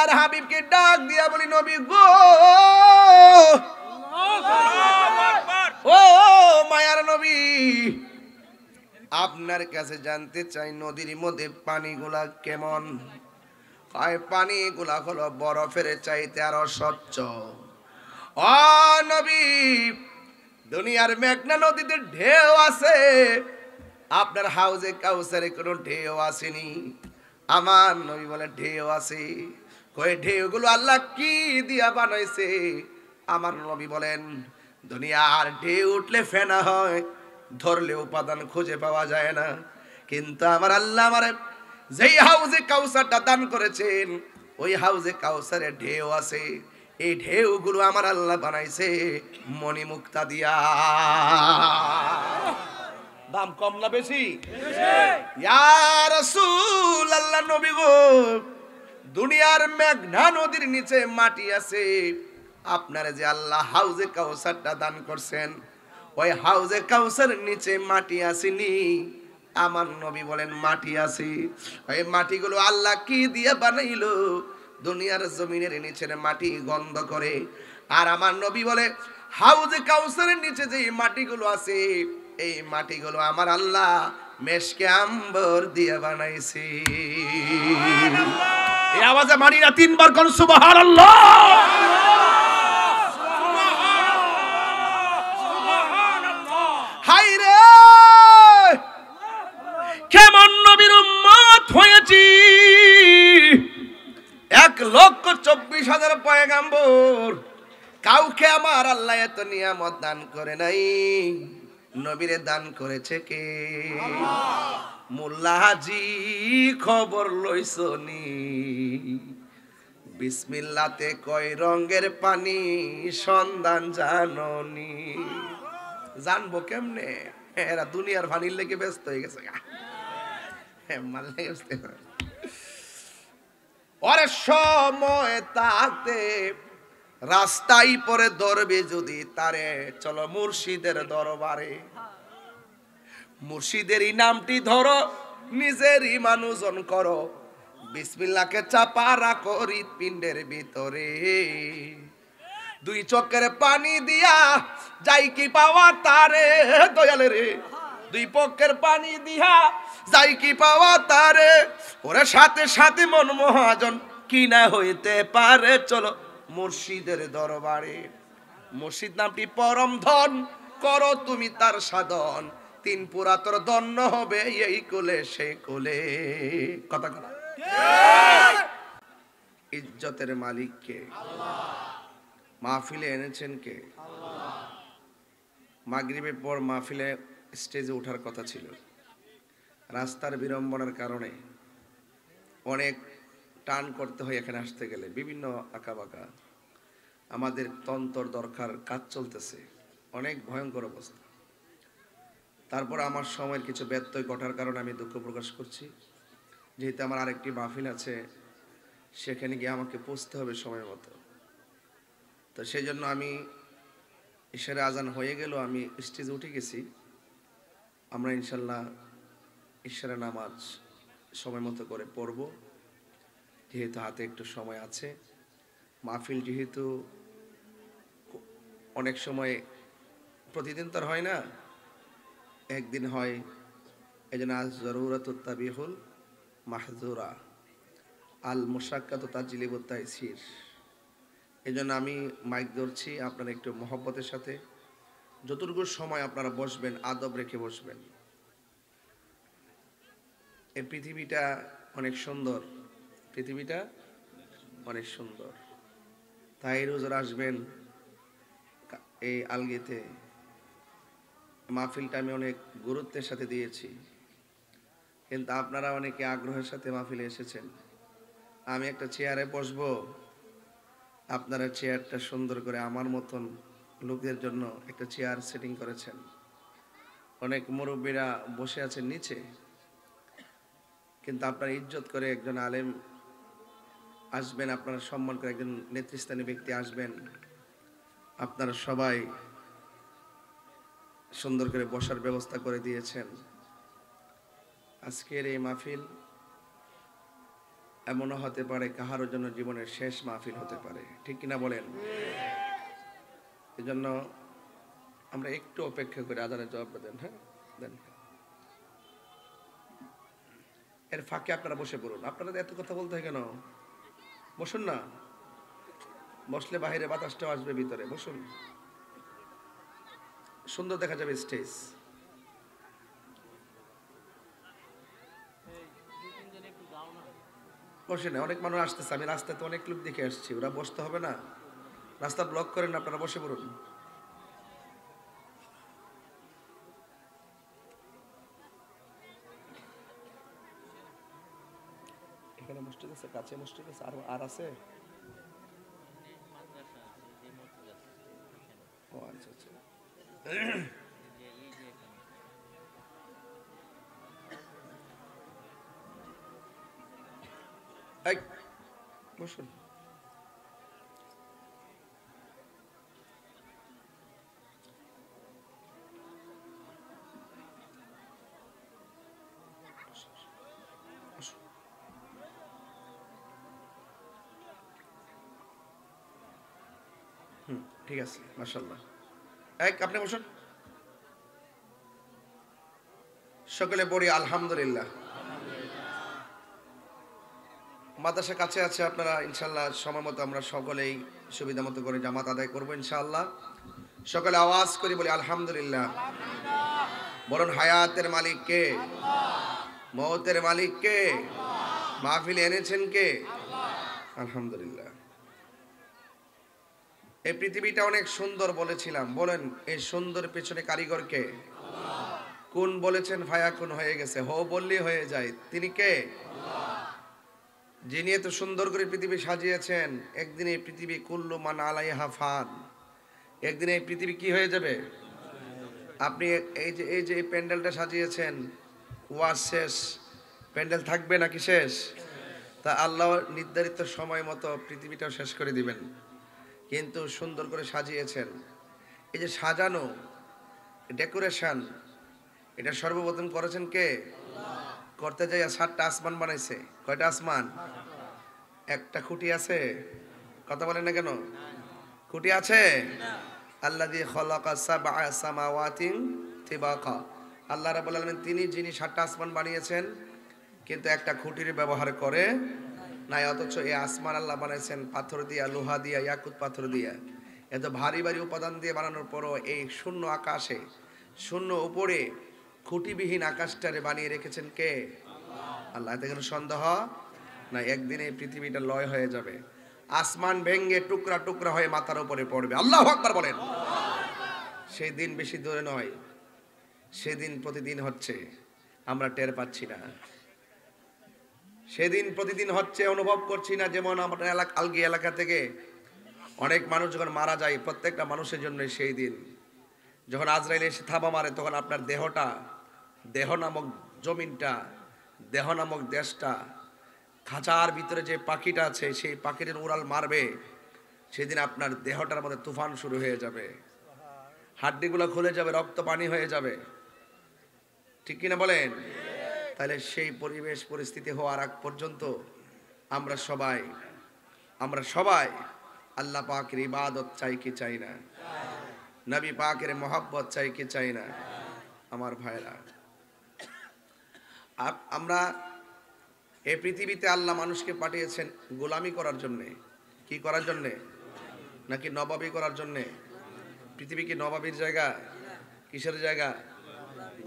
আল্লাহর হাবিবকে ডাক দিয়া বলি, নবী গো, ও মায়ার নবী, আপনার কাছে জানতে চাই নদীর মধ্যে পানিগুলা কেমন? পানিগুলা হলো বরফের চাইতে আরো স্বচ্ছ। ও নবী, দুনিয়ার মেঘনা নদীতে ঢেউ আছে, আপনার হাউজে কাউসারে কোনো ঢেউ আসেনি। আমার নবী বলে ঢেউ আছে। কই ঢেউগুলো আল্লাহ কি দিয়া বানাইছে? আমার নবী বলেন, দুনিয়ার ঢেউ উঠলে ফেনা হয়, ধরলে উপাদান খুঁজে পাওয়া যায় না, কিন্তু আমার আল্লাহ আমারে যেই হাউজে কাউসারটা দান করেছেন, ওই হাউজে কাউসারে ঢেউ আছে। এই ঢেউগুলো আমার আল্লাহ বানাইছে মণিমুক্তা দিয়া। দাম কম না বেশি? ইয়া রাসূল, আল্লাহ নবী গো, দুনিয়ার মেঘনা নদীর নিচে মাটি আছে, আপনারা যে আল্লাহ হাউজে কাউসারটা দান করছেন, ওই হাউজে কাউসারের নিচে মাটি আসেনি। আমার নবী বলেন মাটি আছে। ওই মাটিগুলো আল্লাহ কি দিয়ে বানাইলো? দুনিয়ার জমিনের নিচের মাটি গন্ধ করে। আর আমার নবী বলে হাউজে কাউসারের নিচে যে মাটিগুলো আছে, এই মাটিগুলো আমার আল্লাহ মেশকে আম্বর দিয়ে বানাইছে। এই আওয়াজে মারিনা তিনবার কোন সুবহানাল্লাহ। হায় রে, কেমন নবীর উম্মত হয়েছি! 1,24,000 পয়গাম্বর, কাউকে আমার আল্লাহ এত নিয়ামত দান করে নাই। নবীরে দান করেছে কে? মোল্লা হাজি খবর লইছনি, বিসমিল্লাতে কয় রঙের পানি সন্ধান জাননি। জানবো কেমনে? এরা দুনিয়ার পানির লেগে ব্যস্ত হয়ে গেছে। ওরে সময় তাতে রাস্তায় পরে ধরবে যদি তারে, চলো মুর্শিদের দরবারে। মুর্শিদেরই নামটি ধরো, নিজের ইমান ওজন করো, বিসমিল্লাহকে চাপা রাখো হৃৎপিণ্ডের ভিতরে। দুই চোখের পানি দিয়া যাই কি পাওয়া তারে, দয়ালে রে, দুই পক্ষের পানি দিয়া যাই কি পাওয়া তারে। ওরে সাথে সাথে মন মহাজন কি না হইতে পারে, চলো মুর্শিদের দরবারে। মুর্শিদ নামটি পরম ধন, করো তুমি তার সাধন, তিন পুরাতর ধন্য হবে এই কোলে সে কোলে। কথা কথা। ইজ্জতের মালিক কে? মাহফিলে এনেছেন কে? মাগরিবের পর মাহফিলে স্টেজে ওঠার কথা ছিল, রাস্তার বিড়ম্বনার কারণে অনেক টান করতে হয় এখানে আসতে গেলে, বিভিন্ন আঁকাবাঁকা। আমাদের তন্তর দরকার, কাজ চলতেছে, অনেক ভয়ঙ্কর অবস্থা। তারপর আমার সময়ের কিছু ব্যত্যয় ঘটার কারণে আমি দুঃখ প্রকাশ করছি। যেহেতু আমার আরেকটি মাহফিল আছে, সেখানে গিয়ে আমাকে পৌঁছতে হবে সময় মতো। তো সেই জন্য আমি ইশারে আজান হয়ে গেল, আমি স্টেজে উঠে গেছি। আমরা ইনশাল্লাহ ইশারা নামাজ সময় মতো করে পড়ব, যেহেতু হাতে একটু সময় আছে। মাহফিল যেহেতু অনেক সময় প্রতিদিন তো হয় না, একদিন হয়, এই জন্য আজ জরুরাতুত তাবিহুল মাহজুরা, আল মুশাক্কাতু তাজলিবুত তাইসির। এই জন্য আমি মাইক ধরছি, আপনারা একটু মহব্বতের সাথে যতটুকু সময় আপনারা বসবেন, আদব রেখে বসবেন। এই পৃথিবীটা অনেক সুন্দর, পৃথিবীটা অনেক সুন্দর। তাই রোজ আসবেন এই আলগিতে। মাহফিলটা আমি অনেক গুরুত্বের সাথে দিয়েছি, কিন্তু আপনারা অনেকে আগ্রহের সাথে মাহফিলে এসেছেন। আমি একটা চেয়ারে বসবো, আপনারা চেয়ারটা সুন্দর করে আমার মতন লোকদের জন্য একটা চেয়ার সেটিং করেছেন। অনেক মুরব্বীরা বসে আছেন নিচে, কিন্তু আপনারা ইজ্জত করে একজন আলেম আসবেন, আপনারা সম্মান করে একজন নেতৃস্থানীয় ব্যক্তি আসবেন, আপনারা সবাই সুন্দর করে বসার ব্যবস্থা করে দিয়েছেন। আজকের এই মাহফিল এমনও হতে পারে কাহারও জন্য জীবনের শেষ মাহফিল হতে পারে, ঠিক কিনা বলেন? এজন্য আমরা একটু অপেক্ষা করে আজানের জবাব দেন। হ্যাঁ, দেন। এর ফাঁকে আপনারা বসে পড়ুন। আপনারা এত কথা বলতে হয় কেন? বসুন না, বসলে বাইরে বাতাসটাও আসবে, ভিতরে বসুন, সুন্দর দেখা যাবে স্টেজ। বসে না, অনেক মানুষ আসতেছে, আমি রাস্তায় তো অনেক লোক দেখে আসছি, ওরা বসতে হবে না? রাস্তা ব্লক করেন না, আপনারা বসে পড়ুন। এখানে মসজিদ আছে, কাছে মসজিদ আছে, আর আছে? ও আচ্ছা আচ্ছা। এই, বসুন। ঠিক আছে, মাশাআল্লাহ। আপনি বসুন। সকলে পড়ি আলহামদুলিল্লাহ। মাদ্রাসা কাছে আছে, আপনারা ইনশাআল্লাহ সময় মতো আমরা সকলেই সুবিধা মতো করে জামাত আদায় করবো ইনশাআল্লাহ। সকলে আওয়াজ করে বলি আলহামদুলিল্লাহ। বলুন, হায়াতের মালিক কে? মওতের মালিক কে? মাহফিলে এনেছেন কে? আলহামদুলিল্লাহ। এই পৃথিবীটা অনেক সুন্দর বলেছিলাম, বলেন এই সুন্দর পেছনে কারিগর কে? কোন বলেছেন ফায়াকুন হয়ে গেছে, হো বললেই হয়ে যায়, তিনি কে? যিনি এত সুন্দর করে পৃথিবী সাজিয়েছেন, একদিন এই পৃথিবী কুল্লু মান আলাইহা ফান, একদিন এই পৃথিবী কি হয়ে যাবে? আপনি এই যে এই প্যান্ডেলটা সাজিয়েছেন, ওয়াজ শেষ, প্যান্ডেল থাকবে নাকি শেষ? তা আল্লাহ নির্ধারিত সময় মতো পৃথিবীটাও শেষ করে দিবেন, কিন্তু সুন্দর করে সাজিয়েছেন। এই যে সাজানো, ডেকোরেশন, এটা সর্বপ্রথম করেছেন কে? করতে যাই 7টা আসমান বানাইছে। কয়টা আসমান? একটা খুঁটি আছে? কথা বলেন না কেন? খুঁটি আছে? আল্লাযী খালাকা সাবআ সামাওয়াতিন তিবাকা, আল্লাহ রাব্বুল আলামিন তিনি যিনি 7টা আসমান বানিয়েছেন, কিন্তু একটা খুঁটির ব্যবহার করে নাই। অথচ এই আসমান আল্লাহ বানাইছেন পাথর দিয়া, লোহা দিয়া, ইয়াকুত পাথর দিয়া। এত ভারী ভারী উপাদান দিয়ে বানানোর পরও এই শূন্য আকাশে, শূন্য উপরে খুঁটিবিহীন আকাশটারে বানিয়ে রেখেছেন কে? আল্লাহ। এতে কোনো সন্দেহ না, একদিন এই পৃথিবীটা লয় হয়ে যাবে, আসমান ভেঙে টুকরা টুকরা হয়ে মাথার উপরে পড়বে। আল্লাহু আকবার বলেন। সেই দিন বেশি দূরে নয়, সেদিন প্রতিদিন হচ্ছে, আমরা টের পাচ্ছি না। সেদিন প্রতিদিন হচ্ছে, অনুভব করছি না। যেমন আমাদের আলগি এলাকা থেকে অনেক মানুষ যখন মারা যায়, প্রত্যেকটা মানুষের জন্য সেই দিন যখন আজরাইল এসে থাবা মারে, তখন আপনার দেহটা, দেহ নামক জমিনটা, দেহ নামক দেশটা, খাঁচার ভিতরে যে পাখিটা আছে, সেই পাখিটার উড়াল মারবে, সেদিন আপনার দেহটার মধ্যে তুফান শুরু হয়ে যাবে, হাড্ডিগুলো খুলে যাবে, রক্ত পানি হয়ে যাবে, ঠিক কিনা বলেন? তাহলে সেই পরিবেশ পরিস্থিতি হওয়ার আগ পর্যন্ত আমরা সবাই আল্লাহ পাকের ইবাদত চাই কি চাই না? নবী পাকের মহব্বত চাই কি চাই না? আমার ভাইরা, আমরা এই পৃথিবীতে আল্লাহ মানুষকে পাঠিয়েছেন গোলামি করার জন্যে। কি করার জন্যে? নাকি নবাবি করার জন্যে? পৃথিবী কি নবাবির জায়গা? কিসের জায়গা?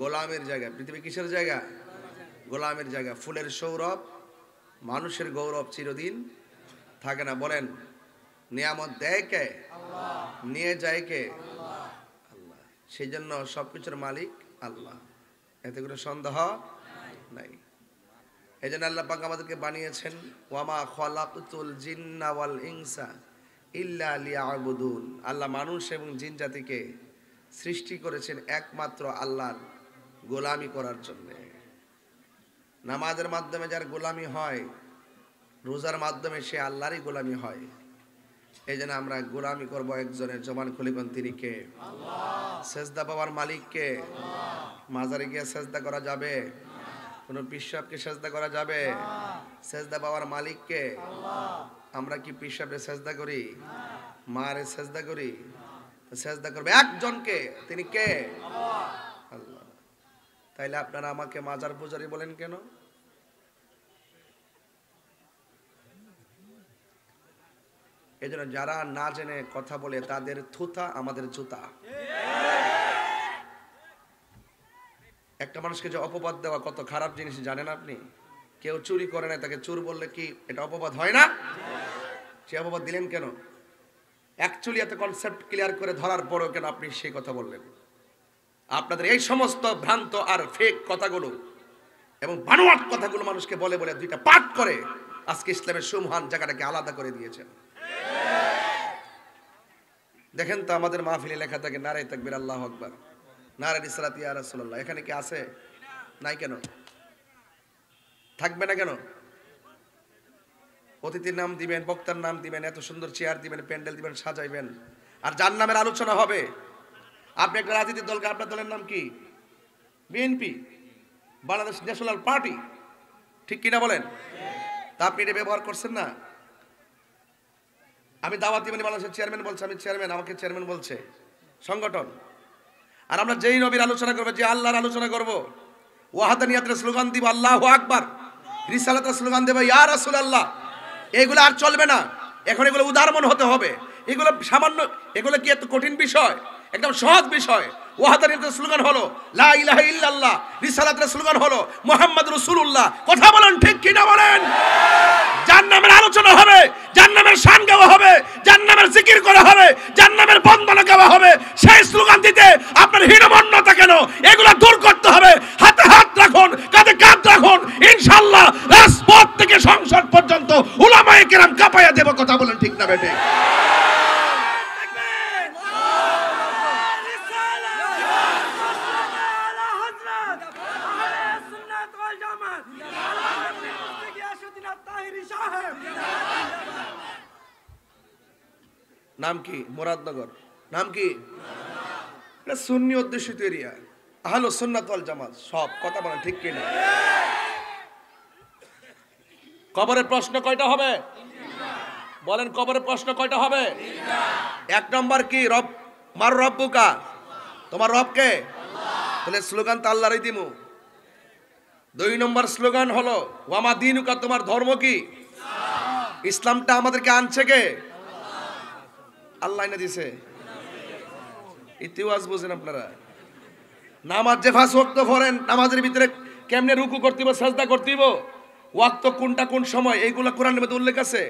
গোলামের জায়গা। পৃথিবী কিসের জায়গা? গোলামের জায়গা। ফুলের সৌরভ, মানুষের গৌরব চিরদিন থাকে না। বলেন, নিয়ামত দেয় কে? নিয়ে যায় কে? আল্লাহ। সেই জন্য সবকিছুর মালিক আল্লাহ, এতে কোনো সন্দেহ নাই। এই জন্য আল্লাহ পাক আমাদেরকে বানিয়েছেন, ওয়ামা খালাকতুল জিন্না ওয়াল ইনসা ইল্লা লিয়াবুদুন। আল্লাহ মানুষ এবং জিন জাতিকে সৃষ্টি করেছেন একমাত্র আল্লাহর গোলামি করার জন্য। নামাজের মাধ্যমে যার গোলামি হয়, রোজার মাধ্যমে সে আল্লাহরই গোলামি হয়। এই জন্য আমরা গোলামি করব একজনের, জবান খুলে কোন তিনি কে? আল্লাহ। সেজদা পাওয়ার মালিক কে? আল্লাহ। মাজারে গিয়ে সেজদা করা যাবে? কোন পিশাবকে সেজদা করা যাবে? সেজদা পাওয়ার মালিক কে? আমরা কি পিশাবে সেজদা করি? মারে সেজদা করি? সেজদা করবে একজনকে, তিনি কে? আল্লাহ। তাইলে আপনারা আমাকে মাজার পূজারী বলেন কেন? এজন্য যারা না জেনে কথা বলে তাদের থুথা আমাদের জুতা। একটা মানুষকে যে অপবাদ দেওয়া কত খারাপ জিনিস জানেন আপনি? কেউ চুরি করে না, তাকে চোর বললে কি এটা অপবাদ হয় না? সে অপবাদ দিলেন কেন? অ্যাকচুয়ালি এত কনসেপ্ট ক্লিয়ার করে ধরার পরেও কেন আপনি সেই কথা বললেন? আপনাদের এই সমস্ত ভ্রান্ত আর ফেক কথাগুলো এবং বানোয়াট কথাগুলো মানুষকে বলে বলে দুইটা পাঠ করে আজকে ইসলামের সুমহান জায়গাটাকে আলাদা করে দিয়েছেন। দেখেন তো আমাদের মাহফিলে লেখা থাকে নারে তাকবীর আল্লাহু আকবার, নারে রিসালাত ইয়া রাসূলুল্লাহ। এখানে কি আছে? নাই কেন? থাকবে না কেন? অতিথির নাম দিবেন, বক্তার নাম দিবেন, এত সুন্দর চেয়ার দিবেন, প্যান্ডেল দিবেন, সাজাইবেন, আর যার নামের আলোচনা হবে। আপনি একটা রাজনৈতিক দলকে, আপনার দলের নাম কি? বিএনপি, বাংলাদেশ ন্যাশনাল পার্টি, ঠিক কিনা বলেন? তা আপনি এটা ব্যবহার করছেন না। আমি দাওয়াত দিবেন, বাংলাদেশের চেয়ারম্যান বলছে আমি চেয়ারম্যান, আমাকে চেয়ারম্যান বলছে সংগঠন। আর আমরা যেই নবীর আলোচনা করবো, যে আল্লাহর আলোচনা করবো, ওয়াহাদানিয়াতের স্লোগান দিব আল্লাহু আকবার, রিসালাতের স্লোগান দেব ইয়া রাসূলুল্লাহ, এগুলো আর চলবে না। এখন এগুলো উদারমন হতে হবে। এগুলো সামান্য, এগুলো কি এত কঠিন বিষয়? একদম সহজ বিষয়। ওয়াহাদানিয়াতের স্লোগান হলো লা ইলাহা ইল্লাল্লাহ, রিসালাতের স্লোগান হলো মুহাম্মদ রাসূলুল্লাহ। কথা বলেন ঠিক কিনা বলেন? যার নামের আলোচনা হবে, যার নামের শান গাওয়া হবে, যার নামের জিকির করা হবে, যার নামের বন্দনা গাওয়া হবে, সেই স্লোগান দিতে আপনার হীনমন্যতা কেন? এগুলো দূর করতে হবে। হাতে হাত রাখুন, কাঁধে কাঁধ রাখুন, ইনশাআল্লাহ রাজপথ থেকে সংসদ পর্যন্ত উলামায়ে কেরাম কাঁপায়া দেব। কথা বলেন ঠিক না বেটে? নাম কি? মুরাদনগর। নাম কি? এটা সুন্নি অধ্যুষিত এরিয়া, আহলে সুন্নাত ওয়াল জামাত সব। কথা বলেন ঠিক কিনা? কবরের প্রশ্ন কয়টা হবে? বলেন কবরের প্রশ্ন কয়টা হবে? এক নম্বর কি? রব মার রব্বুকা, তোমার রব কে? তাহলে স্লোগান তো আল্লাহরই দিমু। দুই নম্বর স্লোগান হলো ওয়ামা দিনুকা, তোমার ধর্ম কি? ইসলামটা আমাদেরকে আনছে কে? আল্লাহ এনে দিছে। ইতিহাস বুঝেন আপনারা? নামাজ যে 5 ওয়াক্ত পড়েন, নামাজের ভিতরে কেমনে রুকু করতে হবে, সাজদা করতে হবে, ওয়াক্ত কোনটা কোন সময়, এইগুলা কোরআনের মধ্যে উল্লেখ আছে।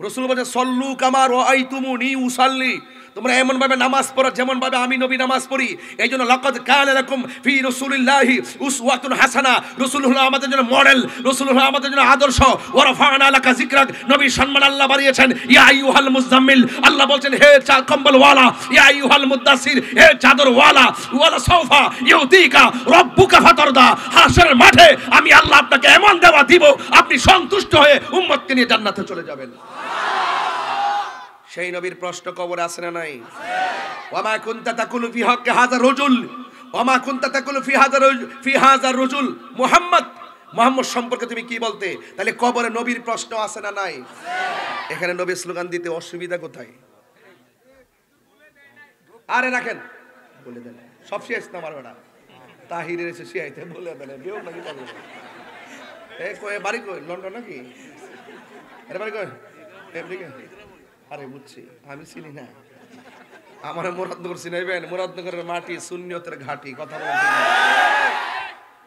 রাসূল বলেন সল্লু কামা রাআইতুমুনি উসাল্লি, তোমরা এমন ভাবে নামাজ পড়ো যেমন ভাবে আমি নবী নামাজ পড়ি। এইজন্য লাকাদ কানা লাকুম ফি রাসূলিল্লাহি উসওয়াতুন হাসানাহ, রাসূল হলো আমাদের জন্য মডেল, রাসূল হলো আমাদের জন্য আদর্শ। ওয়া রাফা'না লাকা যিকরাক, নবীর সম্মান আল্লাহ বাড়িয়েছেন। ইয়া আইয়ুহাল মুজাম্মিল, আল্লাহ বলেন হে কম্বল ওয়ালা, ইয়া আইয়ুহাল মুদাসসির, হে চাদর ওয়ালা, ওয়ালা সাউফা ইউতিকা রাব্বুকা ফাতারদা, হাসরের মাঠে আমি আল্লাহ আপনাকে এমন দেওয়া দিব, আপনি সন্তুষ্ট হয়ে উম্মতকে নিয়ে জান্নাতে চলে যাবেন। সেই নবীর প্রশ্ন কবরে আছে না নাই? ওয়ামা কুনতা তাকুলু ফি হাক্কি হাযা রাজুল, ওয়ামা কুনতা তাকুলু ফি হাযা রাজুল মুহাম্মদ, মুহাম্মদ সম্পর্কে তুমি কি বলতে? তাহলে কবরে নবীর প্রশ্ন আছে না নাই? এখানে নবীর স্লোগান দিতে অসুবিধা কোথায়? আরে রাখেন, বলে দেন সব শেষ না আমার বেটা তাহিরের এসে শিয়াইতে বলে দেন বেও নাকি পাগল। এই কই বাড়ি কই? লন্ডন নাকি? আরে বাড়ি কই? আমেরিকা। আরে বুঝছি, আমি চিনি না। আমার মুরাদনগর চিনাইবেন? মুরাদনগরের মাটি সুন্নিয়তের ঘাটি। কথা বলেন।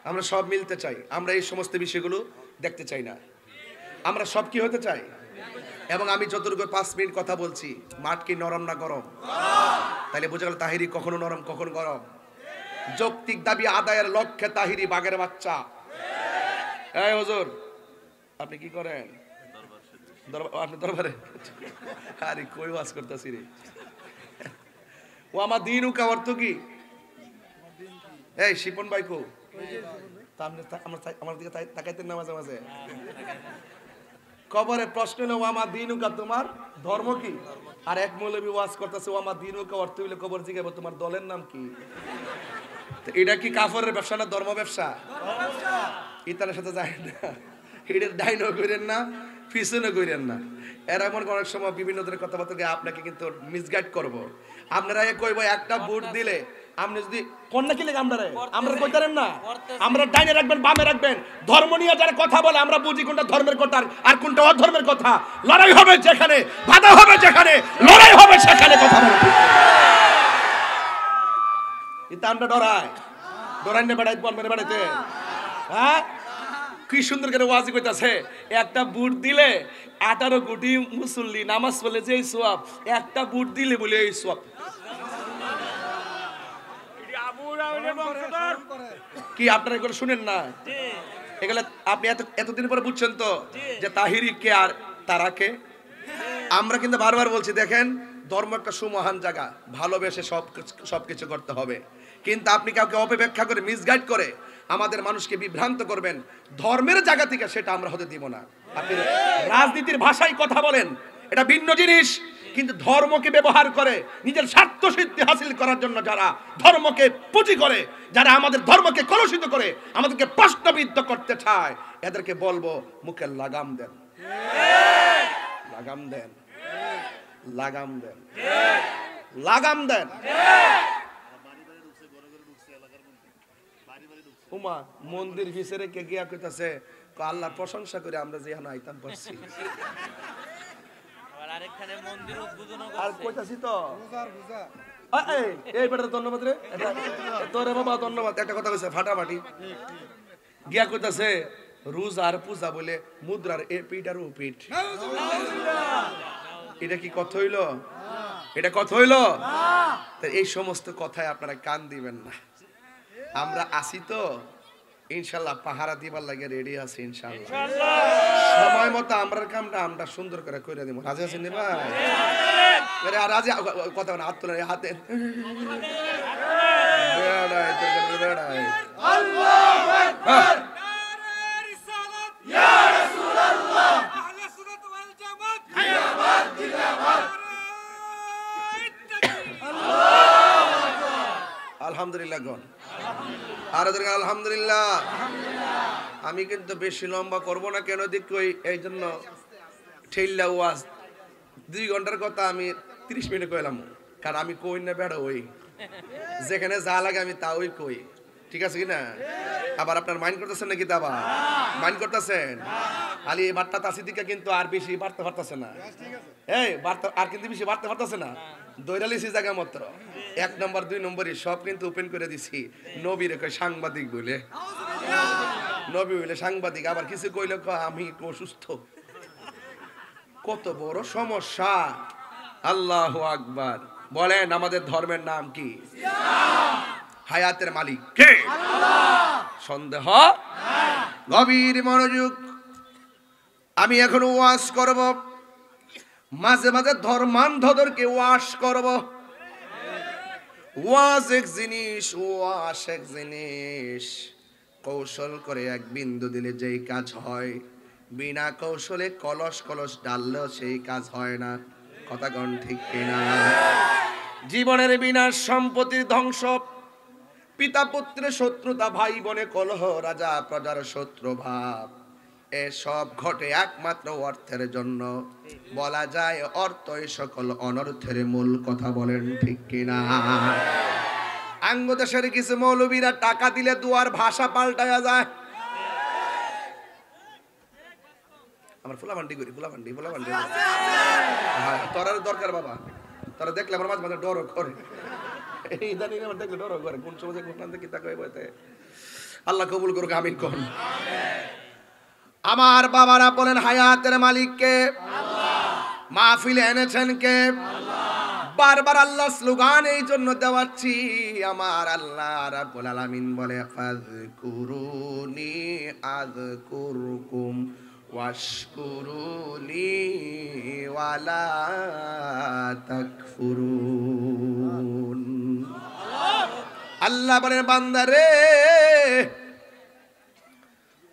আমরা সব মিলতে চাই, আমরা এই সমস্ত বিষয়গুলো দেখতে চাই না। আমরা সব কি হতে চাই? এবং আমি যতটুকু 5 মিনিট কথা বলছি, মাঠ কি নরম না গরম? তাহলে বোঝা গেল তাহিরি কখনো নরম কখনো গরম। যৌক্তিক দাবি আদায়ের লক্ষ্যে তাহিরি বাঘের বাচ্চা। এই হুজুর আপনি কি করেন? আপনি দরবারে? আরে কই ওয়াজ করতেছি রে। ও আমার দিনুকা অর্থ কি? এই শিপন ভাই কো? আমার দিকে তাকাইতেন না মাঝে মাঝে? কবরের প্রশ্ন হলো ওয়ামা দিনুকা, তোমার ধর্ম কি? আর এক মৌলবী ওয়াজ করতেছে ওয়ামা দিনুকা অর্থ হইলে কবর জিগাইবো তোমার দলের নাম কি? এটা কি কাফরের ব্যবসা না ধর্ম ব্যবসা? ইতানের সাথে যায় না, এটার ডাইনও করেন না, পিছনে করেন না। এরা মনে অনেক সময় বিভিন্ন ধরনের কথাবার্তা আপনাকে কিন্তু মিসগাইড করবো। আপনারা কইব একটা ভোট দিলে আপনি যদি কন্যা কি লেগে আমরা কইতারেন না, আমরা ডাইনে রাখবেন বামে রাখবেন, ধর্ম নিয়ে যারা কথা বলে আমরা বুঝি কোনটা ধর্মের কথা আর কোনটা অধর্মের কথা। লড়াই হবে যেখানে, বাধা হবে যেখানে, লড়াই হবে সেখানে কথা বলে। এটা আমরা ডরাই না বেড়াই বলবেন বেড়াইতে। হ্যাঁ, কি সুন্দর করে ওয়াজি কইতাছে, একটা বুট দিলে 18 কোটি মুসল্লি নামাজ পড়লে যে সওয়াব, একটা বুট দিলে বলে এই সওয়াব। কি আপনারা এগুলো শুনেন না? এগুলো আপনি এতদিন পরে বুঝছেন তো যে তাহিরি কে আর তারা কে। আমরা কিন্তু বারবার বলছি, দেখেন ধর্ম একটা সুমহান জায়গা, ভালোবেসে সবকিছু করতে হবে। কিন্তু আপনি কাউকে অপব্যাখ্যা করে মিসগাইড করে আমাদের মানুষকে বিভ্রান্ত করবেন ধর্মের জায়গা থেকে, সেটা আমরা হতে দিব না। আপনি রাজনীতির ভাষায় কথা বলেন, এটা ভিন্ন জিনিস। কিন্তু ধর্মকে ব্যবহার করে নিজের স্বার্থ সিদ্ধি হাসিল করার জন্য যারা ধর্মকে পুঁজি করে, যারা আমাদের ধর্মকে কলুষিত করে, আমাদেরকে প্রশ্নবিদ্ধ করতে চায়, এদেরকে বলবো মুখে লাগাম দেন, লাগাম দেন, লাগাম দেন, লাগাম দেন। উমা মন্দির ভিতরে কে গিয়া কইতাছে আল্লাহর প্রশংসা করে আমরা যে এখন আইতাম পারছি। আর কইতাছি তো এই বেটা ধন্যবাদ রে তোরে বাবা ধন্যবাদ। একটা কথা কইছে ফাটাফাটি গিয়া কইতাছে রোজ আর পূজা বলে মুদ্রার এ পিঠ আর ও পিঠ। এটা কি কথা হইল? এটা কথা হইল? এই সমস্ত কথায় আপনারা কান দিবেন না। আমরা আসি তো ইনশাল্লাহ, পাহারা দিবার লাগে রেডি আছি ইনশাল্লাহ। সময় মতো আমরা কামটা আমরা সুন্দর করে কইরা দিব। রাজি আছেন নি ভাই? রাজি কথা না, হাত তোলেন, হাতে আল্লাহু আকবার ইয়া রাসূলুল্লাহ আহলে সুন্নাত ওয়াল জামাত জিন্দাবাদ জিন্দাবাদ আল্লাহু আকবার। আলহামদুলিল্লাহ গণ আর আলহামদুলিল্লাহ। আমি কিন্তু বেশি লম্বা করব না, কেন দেখই এই জন্য ঠেল্লা ওয়াজ 2 ঘন্টার কথা আমি 30 মিনিটে কইলাম, কারণ আমি কই না বেড়া ওই যেখানে যা লাগে আমি তা ওই কই। ঠিক আছে কিনা? আবার আপনার মাইন্ড করতেছেন নাকি? দাবা মাইন্ড করতেছেন? খালি বার্তা তাসি দিকে কিন্তু আর বেশি বাড়তে পারতেছে না। এই বার্তা আর কিন্তু বেশি বাড়তে পারতেছে না। দৈরালিসি জায়গা মাত্র 1 নম্বর 2 নম্বরই সব কিন্তু ওপেন করে দিছি। নবীর কয় সাংবাদিক বলে, নবী বলে সাংবাদিক, আবার কিছু কইলে আমি অসুস্থ। কত বড় সমস্যা! আল্লাহু আকবার। বলেন আমাদের ধর্মের নাম কি? হায়াতের মালিক কে? আল্লাহ। সন্দেহ নাই, গভীর মনোযোগ। আমি এখন ওয়াজ করব, মাঝে মাঝে ধর্মান্ধদেরকে ওয়াজ করব। ওয়াজ এক জিনিস, ওয়াজ এক জিনিস। কৌশল করে এক বিন্দু দিলে যেই কাজ হয়, বিনা কৌশলে কলস কলস ডাললেও সেই কাজ হয় না। কথা কোন ঠিক কিনা? জীবনের বিনাশ, সম্পত্তির ধ্বংস, পিতা পুত্রের শত্রুতা, ভাই বোনে কলহ, রাজা প্রজার শত্রু ভাব, এসব ঘটে একমাত্র অর্থের জন্য। বলা যায় অর্থই সকল অনর্থের মূল। কথা বলেন ঠিক কিনা? আঙ্গ দেশের কিছু মৌলবীরা টাকা দিলে দুয়ার ভাষা পাল্টায়া যায়। আমার ফুলাভান্ডি করি, ফুলাভান্ডি তোরার দরকার বাবা, তোরা দেখলে আমার মাঝে মাঝে ডরও করে। এই ইদানিং আমার দেখলে ডরও করে, কোন সময় কোন দেখি তাকে বইতে। আল্লাহ কবুল করুক, আমিন কোন। আমার বাবারা বলেন হায়াতের মালিককে আল্লাহ, মাহফিলে এনেছেন কে আল্লাহ। বারবার আল্লাহ স্লোগান এই জন্য দেওয়াচ্ছি, আমার আল্লাহ রাব্বুল আলামিন বলে ফাযকুরুনি আযকুরকুম ওয়াশকুরুলি ওয়ালা তাকফুরুন। আল্লাহ বলেন বান্দারে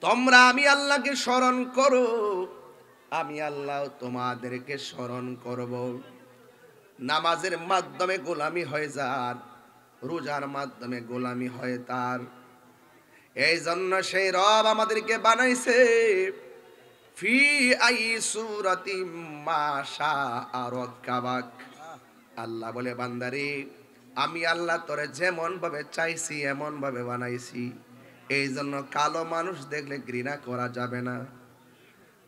তোমরা আমি আল্লাহকে স্মরণ করো, আমি আল্লাহ তোমাদেরকে স্মরণ করব। নামাজের মাধ্যমে গোলামি হয়ে যান, রোজার মাধ্যমে গোলামি হয় তার। এই জন্য সেই রব আমাদেরকে বানাইছে ফি আই সূরাতিম মা শাআ রাক্কাবাক। আল্লাহ বলে বান্দারে আমি আল্লাহ তোরে যেমন ভাবে চাইছি এমন ভাবে বানাইছি। এই জন্য কালো মানুষ দেখলে ঘৃণা করা যাবে না,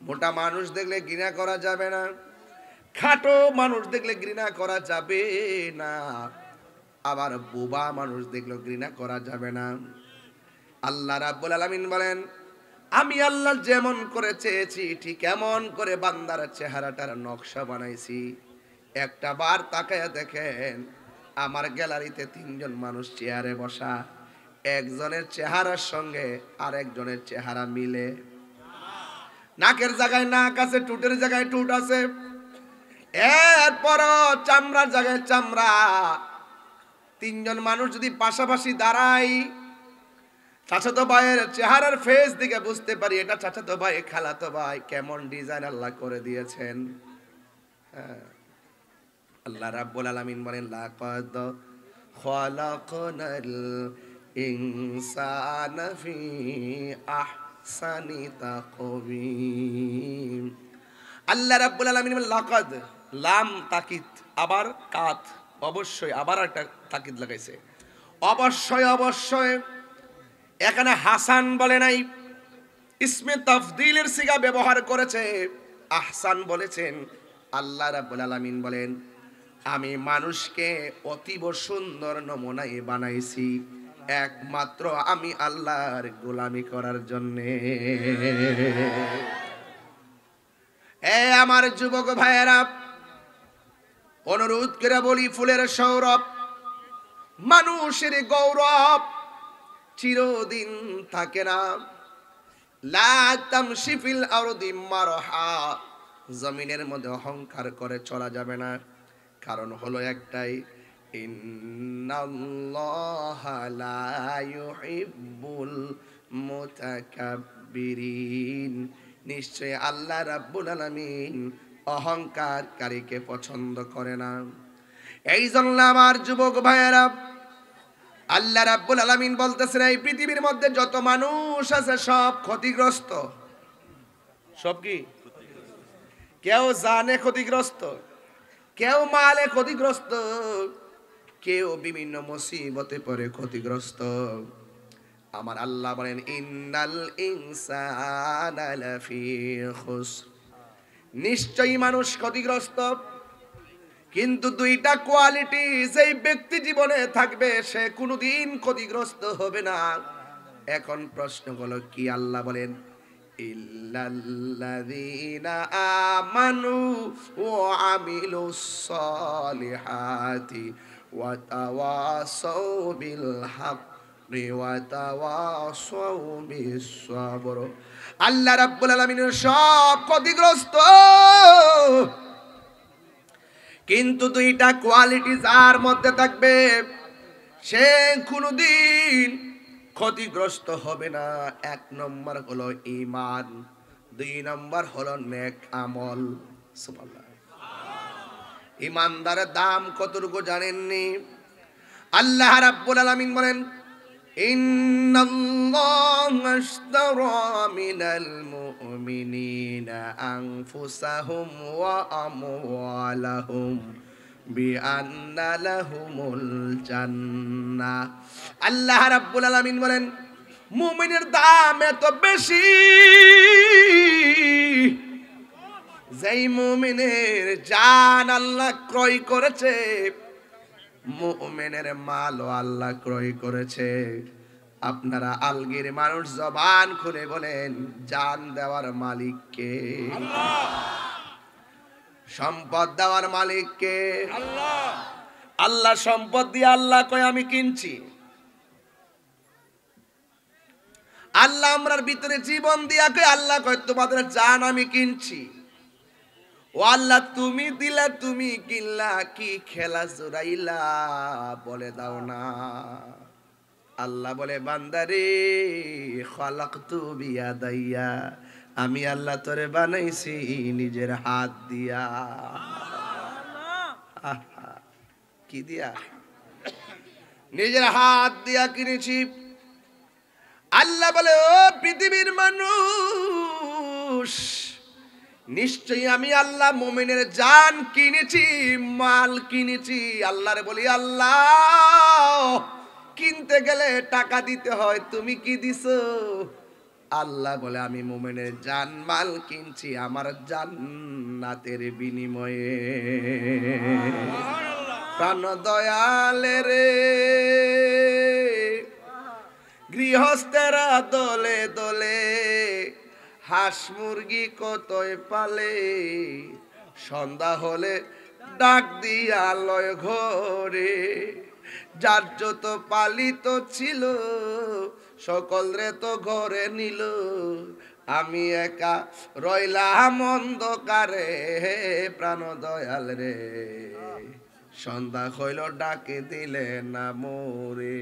মোটা মানুষ দেখলে ঘৃণা করা যাবে না, খাটো মানুষ দেখলে ঘৃণা করা যাবে না, আবার বোবা মানুষ দেখলে ঘৃণা করা যাবে না। আল্লাহ রাব্বুল আলামিন বলেন আমি আল্লাহ যেমন করে চেয়েছি ঠিক এমন করে বান্দার চেহারাটার নকশা বানাইছি। একটা বার তাকায়া দেখেন আমার গ্যালারিতে 3 জন মানুষ চেয়ারে বসা, একজনের চেহারার সঙ্গে আরেকজনের চেহারা মিলে? নাকের জায়গায় নাক আছে, ঠোঁটের জায়গায় ঠোঁট আছে, এরপরও চামড়ার জায়গায় চামড়া। 3 জন মানুষ যদি পাশাপাশি দাঁড়াই, চাচাতো ভাইয়ের চেহারার ফেস দিকে বুঝতে পারি এটা চাচাতো ভাই খালাতো ভাই। কেমন ডিজাইন আল্লাহ করে দিয়েছেন। আল্লাহ রাব্বুল আলামিন বলেন লাকাদ খালাকনাল ইনসানা ফি আহসানি তাকওয়িম। আল্লাহ রাব্বুল আলামিন বলেন লাকাদ, লাম তাকিদ, আবার কাত, অবশ্যই, আবার একটা তাকিদ লাগাইছে, অবশ্যই অবশ্যই। এখানে হাসান বলে নাই, ইসমে তাফদিলের সিগা ব্যবহার করেছে, আহসান বলেছেন। আল্লাহ রাব্বুল আলামিন বলেন আমি মানুষকে অতীব সুন্দর নমুনায় বানাইছি একমাত্র আমি আল্লাহর গোলামি করার জন্যে। আমার যুবক ভাইয়েরা, অনুরোধ করে বলি ফুলের সৌরভ, মানুষের গৌরব চিরদিন থাকে না। লা তামশি ফিল আরদি মারহা, জমিনের মধ্যে অহংকার করে চলা যাবে না। কারণ হলো একটাই, ইন্নাল্লাহা লা ইউহিব্বুল মুতাকাব্বিরিন, নিশ্চয় আল্লাহ রাব্বুল আলামিন অহংকারকারীকে পছন্দ করে না। এই জন্য আমার যুবক ভাইয়েরা, আল্লাহ রাব্বুল আলামিন বলতেছেন এই পৃথিবীর মধ্যে যত মানুষ আছে সব ক্ষতিগ্রস্ত। সব কি? কেউ জানে ক্ষতিগ্রস্ত, কেউ মালে ক্ষতিগ্রস্ত, কেউ বিভিন্ন মুসিবতে পড়ে ক্ষতিগ্রস্ত। আমার আল্লাহ বলেন ইন্নাল ইনসানা লাফি খুসর, নিশ্চয়ই মানুষ ক্ষতিগ্রস্ত। কিন্তু দুইটা কোয়ালিটি যেই ব্যক্তি জীবনে থাকবে সে কোনোদিন ক্ষতিগ্রস্ত হবে না। এখন প্রশ্ন হলো কি? আল্লাহ বলেন ইল্লাল্লাযীনা আমানু ওয়া আমিলুস সলিহাতি ওয়া তাওয়াসাউ বিল হাক্কি ওয়া তাওয়াসাউ বিস সাবর। আল্লাহ রাব্বুল আলামিনের সব ক্ষতিগ্রস্ত, কিন্তু দুইটা কোয়ালিটি যার মধ্যে থাকবে সে কোনোদিন ক্ষতিগ্রস্ত হবে না। 1 নম্বর হলো ঈমান, 2 নম্বর হলো নেক আমল। সুবহানাল্লাহ। ঈমানদারের দাম কতটুকু জানেননি? আল্লাহ রাব্বুল আলামিন বলেন ইন্নাল্লাহা আশতারা মিনাল মুমিনিনা আনফুসাহুম ওয়া আমওয়ালাহুম বিআন্না লাহুমুল জান্নাহ। আল্লাহ রাব্বুল আলামিন বলেন মুমিনের দাম এত বেশি, যেই মুমিনের জান আল্লাহ ক্রয় করেছে, মুমিনের মালও আল্লাহ ক্রয় করেছে। আপনারা আলগির মানুষ জবান খুলে বলেন জান দেওয়ার মালিক কে? আল্লাহ। সম্পদ দেওয়ার মালিক কে? আল্লাহ। আল্লাহ সম্পদ দিয়ে আল্লাহ কয় আমি কিনছি। আল্লাহ আমরার ভিতরে জীবন দিয়া কয়, আল্লাহ কয় তোমাদের জান আমি কিনছি। ও আল্লাহ তুমি দিলা, তুমি কিনলা, কি খেলা জোরাইলা বলে দাও না। আল্লাহ বলে বান্দারে খালাকতু বিয়াদাইয়া, আমি আল্লাহ তোরে বানাইছি নিজের হাত দিয়া। কি দিয়া? নিজের হাত দিয়া কিনেছি। আল্লাহ বলে, ও পৃথিবীর মানুষ, নিশ্চয়ই আমি আল্লাহ মুমিনের জান কিনেছি, মাল কিনেছি। আল্লাহরে বলি, আল্লাহ কিনতে গেলে টাকা দিতে হয়, তুমি কি দিছো? আল্লাহ বলে, আমি মুমিনের জান মাল কিনছি আমার জান্নাতের বিনিময়ে। প্রাণ দয়ালে রে, গৃহস্থেরা দলে দলে হাঁস মুরগি কতই পালে, সন্ধ্যা হলে ডাক দিয়া লয় ঘরে, যার যত পালিত ছিল সকল রে তো ঘরে নিল, আমি একা রইলাম অন্ধকারে। প্রাণ দয়াল রে, সন্ধ্যা হইল ডাকে দিলে না মোরে।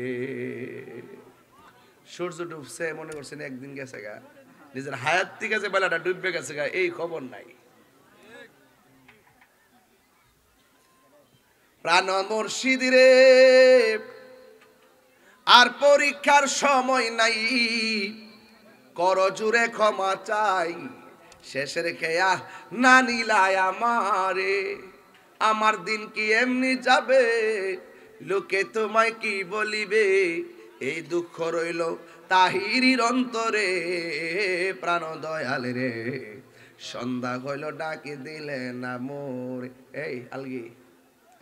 সূর্য ডুবছে, মনে করছেন একদিন গেছে গা, নিজের হায়াত থেকে যে বেলাটা ডুববে গেছে গা, এই খবর নাই। প্রাণ মুর্শিদ রে, আর পরীক্ষার সময় নাই, কর জুড়ে ক্ষমা চাই, শেষের খেয়া না নিলায় আমারে। আমার দিন কি এমনি যাবে, লোকে তোমায় কি বলিবে, এই দুঃখ রইল তাহিরির অন্তরে। প্রাণ দয়াল রে, সন্ধ্যা হইল ডাকে দিলে না মোরে। এই আলগি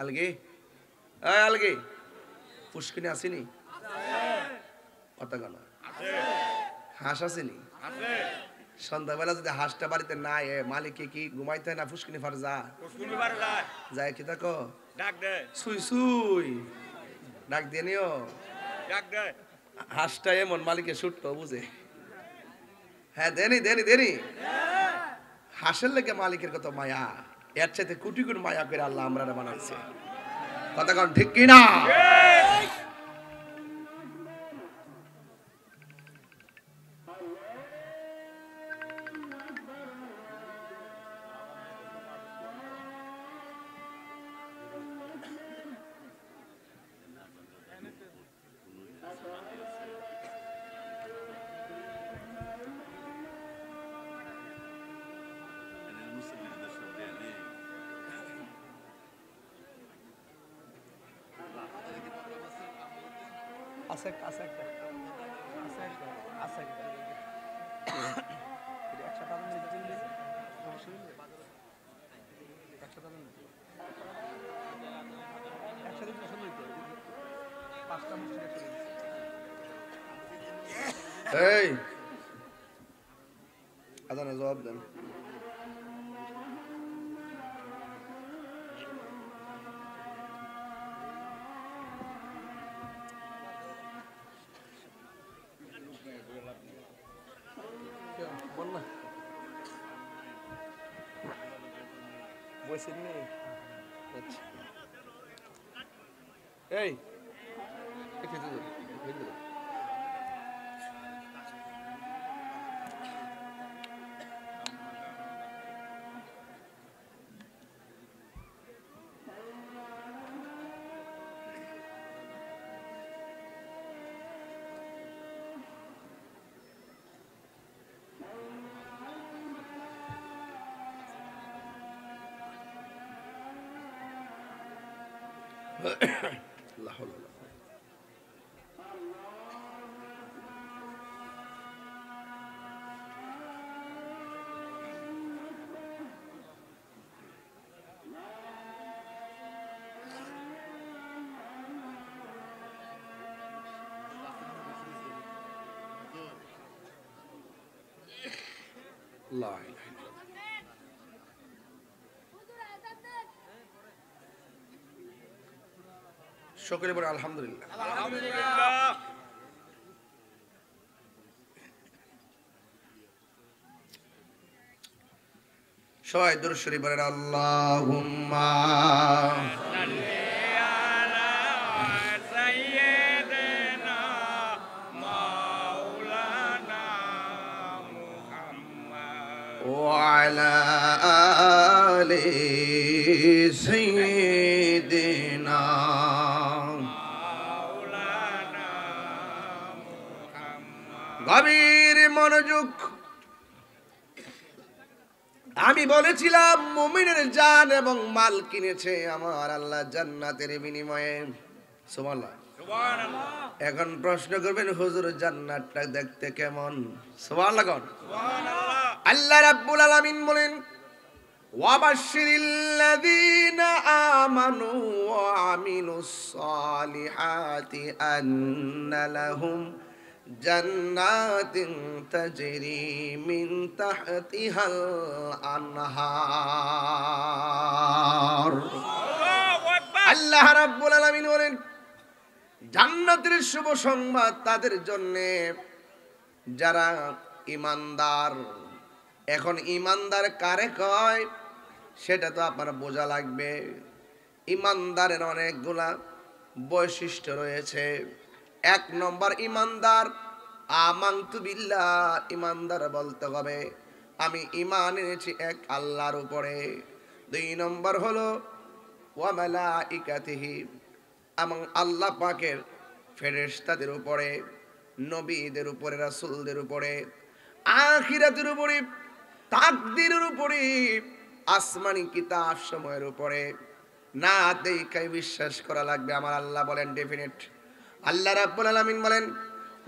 আলগি, এই আলগি, পুষ্কিনি আসেনি? কথা গানা হাঁস আসেনি? সন্ধ্যাবেলা যদি হাঁসটা বাড়িতে না এ, মালিককে কি ঘুমাইতে হয় না? ফুসকিনি ফার যায় কি দেখো, সুই সুই ডাক দিয়ে নিও। হাঁসটা এমন মালিকের ছুট্ট বুঝে। হ্যাঁ, দেনি দেনি দেনি। হাঁসের লেগে মালিকের কত মায়া, এর চাইতে কোটি কোটি মায়া করে আল্লাহ আমরা বানাইছে। কথা কারণ ঠিক কিনা? এই আদানে জবাব দেন। এই সকলে বলে আলহামদুলিল্লাহ। সবাই দুরূদ শরীফ পড়েন। আল্লাহুম্মা وعلى آل سيدنا গভীর মনোযোগ। আমি বলেছিলাম মুমিনের জান এবং মাল কিনেছে আমার আল্লাহ জান্নাতের বিনিময়ে। সুবহানাল্লাহ। এখন প্রশ্ন করবেন হুজুর জান্নাতটা দেখতে কেমন? সুবহানাল্লাহ কোন? আল্লাহ রাব্বুল আলামিন বলেন ওয়াবাশশিরিল্লাযীনা আমানু ওয়া আমিলুস সালিহাতি আন্না লাহুম জান্নাতিন তাজরি মিন তাহতিহাল আনহার। আল্লাহ রাব্বুল আলামিন বলেন জান্নাতের শুভ সংবাদ তাদের জন্য যারা ঈমানদার। এখন ঈমানদার কারে কয় সেটা তো আপনার বোঝা লাগবে। ঈমানদারের অনেকগুলা বৈশিষ্ট্য রয়েছে। এক নম্বর ঈমানদার আমানতু বিল্লাহ, ঈমানদার বলতে হবে আমি ঈমান এনেছি এক আল্লাহর উপরে। দুই নম্বর হলো ওয়া মালাইকাতিহি, এবং আল্লাহ পাকের ফেরেশতাদের উপরে, নবীদের উপরে, রাসূলদের উপরে, আখিরাতের উপরে, তাকদীরের উপরে, আসমানি কিতাব সময়ের উপরে না দেখাই বিশ্বাস করা লাগবে। আমার আল্লাহ বলেন ডেফিনেট। আল্লাহ রাব্বুল আলামিন বলেন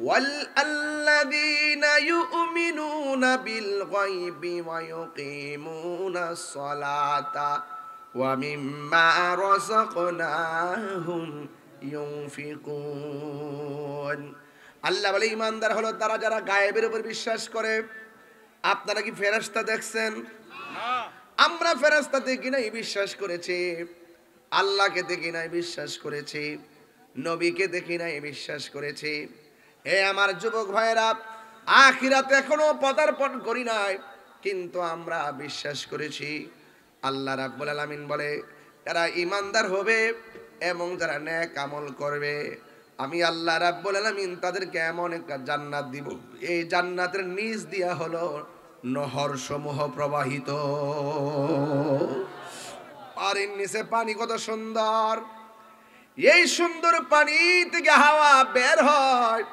ওয়াল আল্লাযীনা ইউমিনুনা বিল গায়বি ওয়া ইউকিমুনাস সালাতা ওয়া মিম্মা রাযাকনাহুম ইউনফিকুন। আল্লাহ বলে ঈমানদার হলো তারা যারা গায়েবের উপর বিশ্বাস করে। আপনারা কি ফেরেশতা দেখছেন? আমরা ফেরেশতা দেখি নাই, বিশ্বাস করেছি। আল্লাহকে দেখি নাই, বিশ্বাস করেছি। নবীকে দেখি নাই, বিশ্বাস করেছি। হে আমার যুবক ভাইরা, আখিরাতে এখনো পদার্পণ করি নাই, কিন্তু আমরা বিশ্বাস করেছি। আল্লাহ রাব্বুল আলামিন বলে যারা ঈমানদার হবে এবং যারা নেক আমল করবে আমি আল্লাহ রাব্বুল আলামিন তাদেরকে এমন একটা জান্নাত দিব, এই জান্নাতের নিচ দিয়া হলো নহর সমূহ প্রবাহিত। পানির নিচে পানি কত সুন্দর, এই সুন্দর পানি থেকে হাওয়া বের হয়,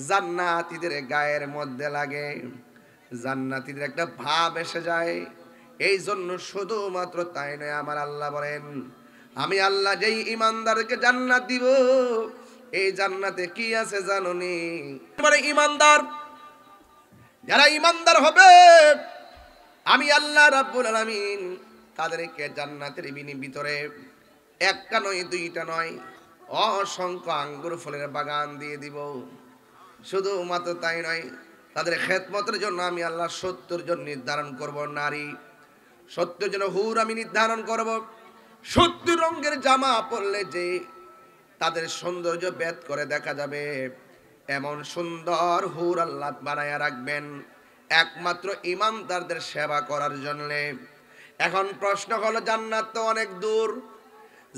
জান্নাতীদের গায়ের মধ্যে লাগে, জান্নাতীদের একটা ভাব এসে যায়। এই জন্য শুধুমাত্র তাই নয়, আমার আল্লাহ বলেন আমি আল্লাহ যেই ঈমানদারকে জান্নাত দিব, এই জান্নাতে কি আছে জানোনি? মানে ঈমানদার, যারা ঈমানদার হবে আমি আল্লাহ রাব্বুল আলামিন তাদেরকে জান্নাতের ভিতরে একটা নয়, দুইটা নয়, অসংখ্য আঙ্গুর ফলের বাগান দিয়ে দিব। শুধুমাত্র তাই নয়, তাদের খেদমতের জন্য আমি আল্লাহ 70 জন নির্ধারণ করব নারী, 70 জন হুর আমি নির্ধারণ করব। 70 রঙের জামা পরলে যে তাদের সৌন্দর্য ভেদ করে দেখা যাবে, এমন সুন্দর হুর আল্লাহ বানায়া রাখবেন একমাত্র ঈমানদারদের সেবা করার জন্য। এখন প্রশ্ন হলো জান্নাত তো অনেক দূর,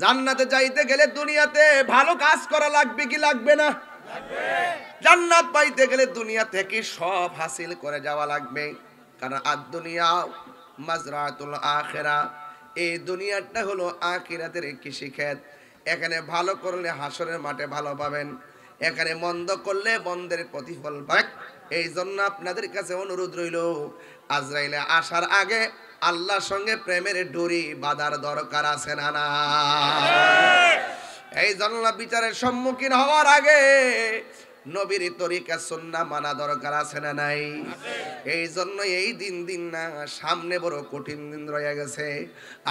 জান্নাতে যাইতে গেলে দুনিয়াতে ভালো কাজ করা লাগবে কি লাগবে না? জান্নাত পাইতে গেলে দুনিয়া থেকে সব হাসিল করে যাওয়া লাগবে। কারণ আদ-দুনিয়া মাজরাতুল আখিরা, এই দুনিয়াটা হলো আখিরাতের কৃষিক্ষেত। এখানে ভালো করলে হাসরের মাঠে ভালো পাবেন, এখানে মন্দ করলে মন্দের প্রতিফল পাবেন। এই জন্য আপনাদের কাছে অনুরোধ রইল, আজরাইলে আসার আগে আল্লাহর সঙ্গে প্রেমের ডোরি বাঁধার দরকার আছে না না? এই জন্য বিচারের সম্মুখীন হওয়ার আগে নবীর তরিকা সুন্নাহ মানা দরকার আছে না নাই? এই জন্য এই দিন না, সামনে বড় কঠিন দিন রয়ে গেছে।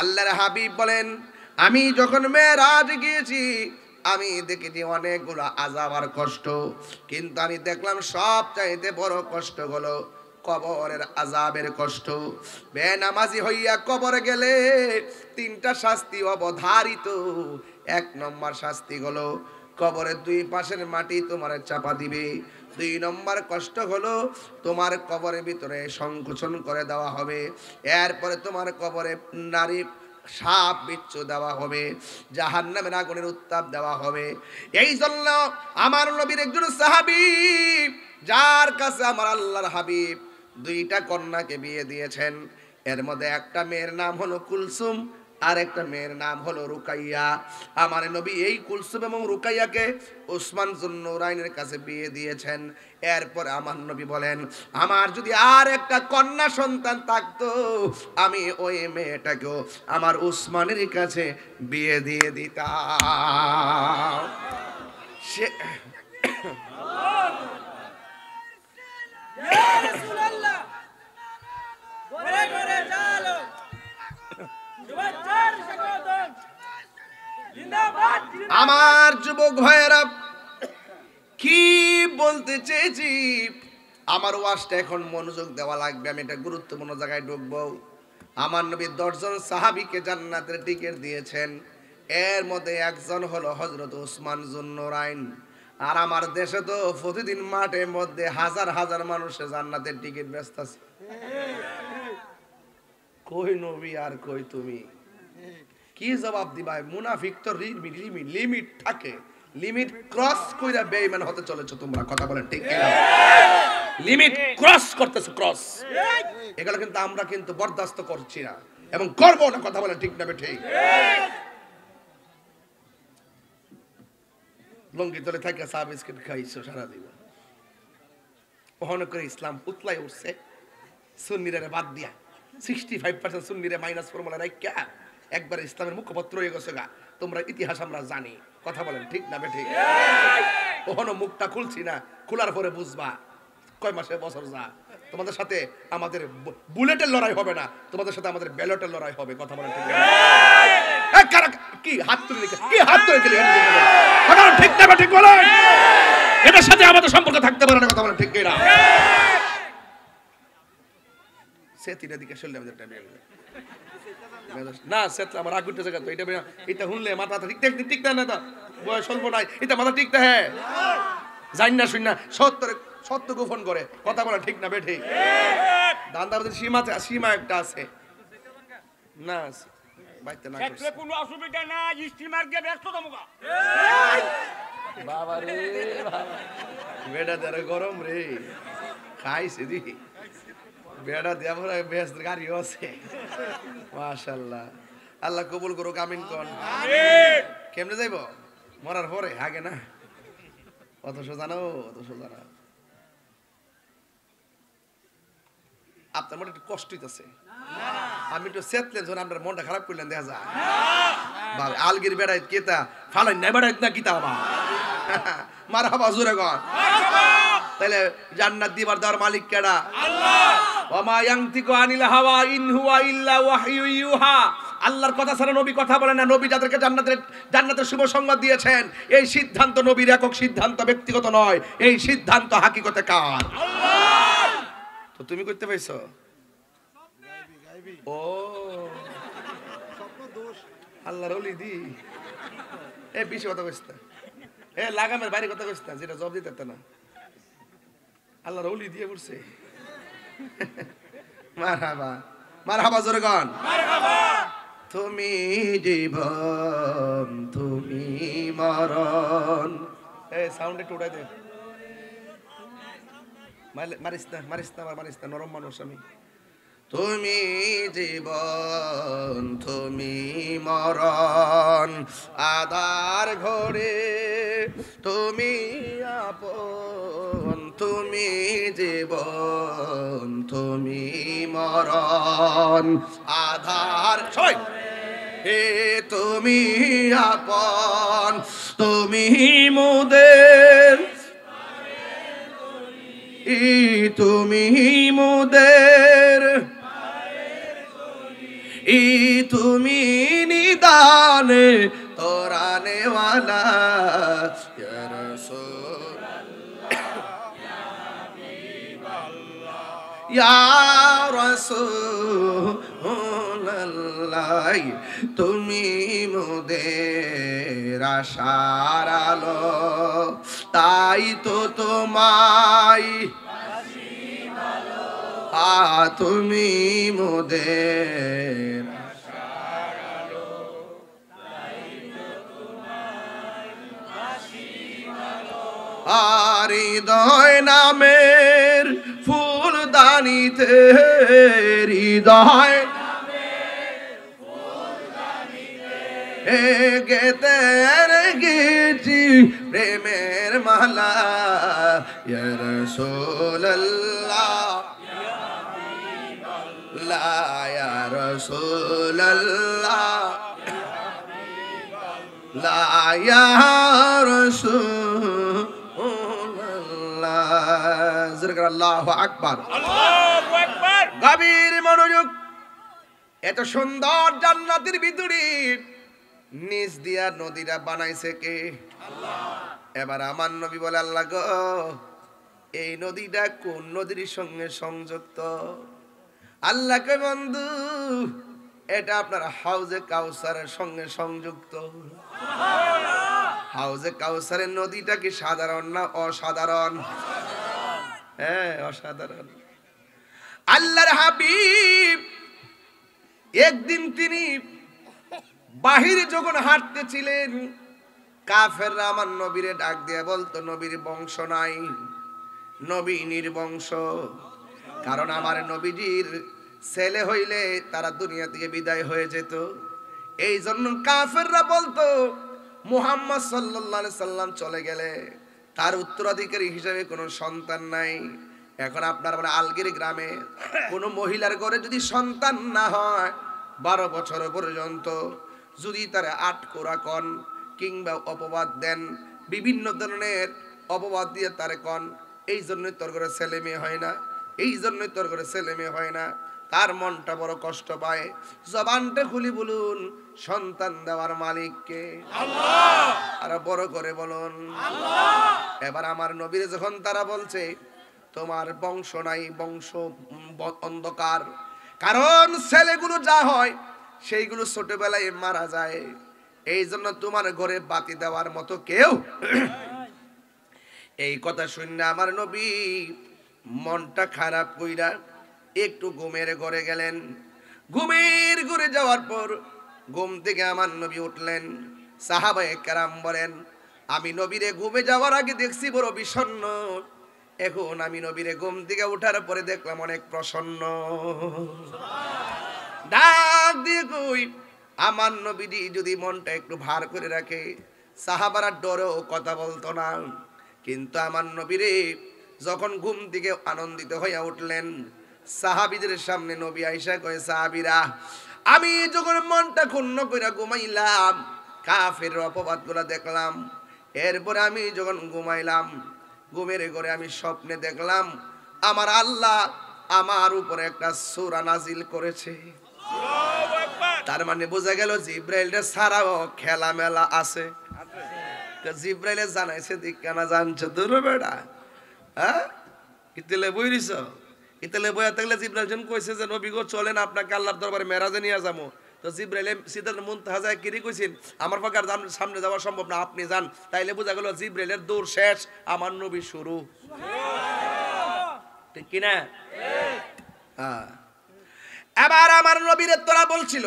আল্লাহর হাবিব বলেন আমি যখন মেরাজ গিয়েছি আমি দেখেছি অনেকগুলো আযাব আর কষ্ট, কিন্তু আমি দেখলাম সব চাইতে বড় কষ্ট হলো কবরের আযাবের কষ্ট। বেনামাজি হইয়া কবরে গেলে 3টা শাস্তি অবধারিত। 1 নম্বর শাস্তি হলো কবরের 2 পাশের মাটি তোমার চাপা দিবে। 2 নম্বর কষ্ট হলো তোমার কবরের ভিতরে সংকোচন করে দেওয়া হবে। এরপরে তোমার কবরে নারী সাপ বিচ্ছু দেওয়া হবে, জাহান্নামের আগুনের উত্তাপ দেওয়া হবে। এই জন্য আমার নবীর একজন সাহাবী, যার কাছে আমার আল্লাহর হাবিব 2টা কন্যাকে বিয়ে দিয়েছেন, এর মধ্যে একটা মেয়ের নাম হলো কুলসুম, আর একটা মেয়ের নাম হলো রুকাইয়া। আমার নবী এই কুলসুম এবং রুকাইয়াকে উসমান যুন্নুরাইনের কাছে বিয়ে দিয়েছেন। এরপর আমার নবী বলেন, আমার যদি আর একটা কন্যা সন্তান থাকতো আমি ওই মেয়েটাকেও আমার উসমানের কাছে বিয়ে দিয়ে দিতাম। সে আমার যুবক ভাইয়েরা কি বলতে চেয়েছি, আমার ওয়াজটা এখন মনোযোগ দেওয়া লাগবে, আমি এটা গুরুত্বপূর্ণ জায়গায় ঢুকবো। আমার নবী 10 জন সাহাবীকে জান্নাতের টিকিট দিয়েছেন, এর মধ্যে একজন হলো হযরত উসমান যুন্নুরাইন। আর আমার দেশে তো প্রতিদিন মাঠের মধ্যে হাজার হাজার মানুষের জান্নাতের টিকিট ব্যস্ত আছে। কই নবী আর কই তুমি, কি জবাব দিবা? মুনাফিক তো লিমিট থাকে, লিমিট ক্রস কইরা বেঈমান হতে চলেছো তোমরা, কথা বলেন ঠিক কিনা? লিমিট ক্রস করতেছো, ক্রস। এগুলো কিন্তু আমরা কিন্তু বরদাস্ত করছি না এবং করবো না, কথা বলেন ঠিক না ঠিক? লঙ্গি তলে থাকে চা বিস্কিট খাইছো সারা দিব, ওখানে করে ইসলাম উতলাই উঠছে সুন্নিরে বাদ দিয়া 65% সুন্নিরে মাইনাস ফর্মুলা রাইখা একবার ইসলামের মুখপত্র হয়ে গেছে গা। তোমরা ইতিহাস আমরা জানি, কথা বলেন ঠিক না বেঠিক? ওখানে মুখটা খুলছি না, খোলার পরে বুঝবা কয় মাসে বছর যা। তোমাদের সাথে আমাদের বুলেটের লড়াই হবে না, তোমাদের সাথে আমাদের ব্যালটের লড়াই হবে, কথা বলেন ঠিক না? কি হাত তুলে কি হাত তুলে গেলে ঠিক না ঠিক বলেন? এটার সাথে আমাদের সম্পর্ক থাকতে পারে না, কথা বলেন ঠিক না? সে তিনের দিকে চললে আমাদের টাইম না সেতলা আমার আগুনটা জায়গা তো এটা এটা শুনলে মাথা ঠিক ঠিক না, তো বয়স অল্প নাই, এটা মাথা ঠিক হ্যাঁ জানি না শুন না সত্য গোপন করে, কথা বলা ঠিক না বেঠি? দান্দার সীমা একটা আছে না, বাইতে না করছে কোনো অসুবিধা না, স্টিমার দিয়ে ব্যস্ত তোমরা বাবা রে বাবা, বেটা দেরে গরম রে খাইছে দি বেড়া দিয়া পরে ব্যস্ত গাড়িও আছে, মাশাআল্লাহ। আল্লাহ কবুল করুক, আমিন কোন। কেমনে যাইব? মরার পরে আগে না, অত সোজা না, অত সোজা না। আপনার মনে একটু কষ্ট হইতেছে, আমি একটু সেতলেন যখন আপনার মনটা খারাপ করলেন দেখা যায়। বাবা আলগির বেড়াইত কেতা ফালাই নাই বেড়াইত না কিতা বা মারহাবা জোরে গন। তাহলে জান্নাত দিবার দেওয়ার মালিক কেডা? আল্লাহ। ওয়া ইয়ানতিকু আনিল হাওয়া ইন হুয়া ইল্লা ওয়াহয়ু ইউহা। আল্লাহর কথা ছাড়া নবী কথা বলে না। নবী যাদেরকে জান্নাতের শুভ সংবাদ দিয়েছেন, এই সিদ্ধান্ত নবীর একক সিদ্ধান্ত, ব্যক্তিগত নয়। এই সিদ্ধান্ত হাকিকতে কার? আল্লাহ। তো তুমি করতে পাইছো? ও স্বপ্ন দোষ আল্লাহর ওলি দি এ বেশি কথা কইছ না, এ লাগামের বাইরে কথা কইছ না, যেটা জবাব দিতে না। আল্লাহর ওলি দিয়ে পড়ছে। মারহাবা মারহাবা জোরে গান মারহাবা। তুমি জীবন তুমি মরণ, এই সাউন্ড একটু উঠাই দে। মারিস না মারিস না মারিস না, নরম মানুষ আমি। তুমি জীবন তুমি মরণ, আধার ঘরে তুমি আপন। তুমি জীবন তুমি মরণ, আধার হে তুমি আপন। তুমি মোদের তুমি মোদের তুমি নিদানে তোরানে ওয়ালা ইয়া রাসূলুল্লাহ ইয়া রাসূলুল্লাহ। তুমি মোদের আশার আলো, তাই তো তোমায় তুমি মোদের আশার আলো, তাই তো তোমায় আর হৃদয় নামের ফুলদানিতে, হৃদয় গেতে গেছি প্রেমের মালা ইয়া রাসূলুল্লাহ লা ইয়া রাসূলুল্লাহ লা ইয়া রাসূলুল্লাহ জিকির আল্লাহু আকবার আল্লাহু আকবার গভীর মনোযোগ এত সুন্দর জান্নাতের ভিতরে নিজ দিয়া নদীটা বানাইছে কে আল্লাহ এবার আমার নবী বলে আল্লাহ গো এই নদীটা কোন নদীর সঙ্গে সংযুক্ত আল্লাহ কে বন্ধু এটা আপনার হাউজে কাউসারের সঙ্গে সংযুক্ত হাউজে কাউসারের নদীটা কি সাধারণ না অসাধারণ হ্যাঁ অসাধারণ আল্লাহর হাবিব একদিন তিনি বাহিরে যখন হাঁটতেছিলেন কাফেররা আমার নবীরে ডাক দিয়ে বলতো নবীর বংশ নাই নবী নির্বংশ কারণ আমার নবীজির ছেলে হইলে তারা দুনিয়া থেকে বিদায় হয়ে যেত এই জন্য কাফেররা বলতো মুহাম্মদ সাল্লাল্লাহু আলাইহি সাল্লাম চলে গেলে তার উত্তরাধিকারী হিসেবে কোনো সন্তান নাই এখন আপনার মানে আলগিরি গ্রামে কোনো মহিলার ঘরে যদি সন্তান না হয় 12 বছর পর্যন্ত যদি তারা 8 কোরা কন কিংবা অপবাদ দেন বিভিন্ন ধরনের অপবাদ দিয়ে তারে কন এই জন্যই তোর ঘরে ছেলে মেয়ে হয় না এই জন্যই তোর ঘরে ছেলে মেয়ে হয় না তার মনটা বড় কষ্ট পায় জবানটা খুলি বলুন সন্তান দেওয়ার মালিক কে আল্লাহ আর বড় করে বলুন আল্লাহ এবার আমার নবীর যখন তারা বলছে তোমার বংশ নাই বংশ অন্ধকার কারণ ছেলেগুলো যা হয় সেইগুলো ছোটবেলায় মারা যায় এই জন্য তোমার ঘরে বাতি দেওয়ার মতো কেউ এই কথা শুনে আমার নবী মনটা খারাপ কইরা একটু ঘুমের ঘরে গেলেন ঘুমের ঘরে যাওয়ার পর ঘুম থেকে আমার নবী উঠলেন সাহাবায়ে কেরাম বলেন আমি নবীরে ঘুমে যাওয়ার আগে দেখছি বড় বিষণ্ণ এখন আমি নবীরে ঘুম থেকে ওঠার পরে দেখলাম অনেক প্রসন্ন ডাক দিয়ে কই আমার নবীজি যদি মনটা একটু ভার করে রাখে সাহাবারা ডরেও কথা বলতো না কিন্তু আমার নবীরে যখন ঘুম থেকে আনন্দিত হইয়া উঠলেন সাহাবীদের সামনে নবী আয়েশা কয় সাহাবীরা আমি যখন মনটা ক্ষুণ্ণ কইরা ঘুমাইলাম কাফের অপবাদগুলো দেখলাম এরপরে আমি যখন ঘুমাইলাম ঘুমের ঘরে আমি স্বপ্নে দেখলাম আমার আল্লাহ আমার উপরে একটা সূরা নাজিল করেছে আল্লাহু আকবার তার মানে বোঝা গেল জিবরাইলের ছাড়াও খেলা মেলা আছে তো জিবরাইলে জানাইছে দিকানা জানছো দূর বেড়া হ্যাঁ ইতলে বইরিছ ইতলে বইয়া থাকলে জিবরাইল যখন কইছে যে নবী গো চলেন আপনাকে আল্লাহর দরবারে মেরাজে নিয়ে যাবো তো জিবরাইলে সিদরাতুল মুনতাহা যায় কি কইছেন আমার পক্ষে আর সামনে যাওয়া সম্ভব না আপনি যান তাইলে বোঝা গেল জিবরাইলের দৌড় শেষ আমার নবী শুরু ঠিক কি না হ্যাঁ এবার আমার নবীরে তোরা বলছিল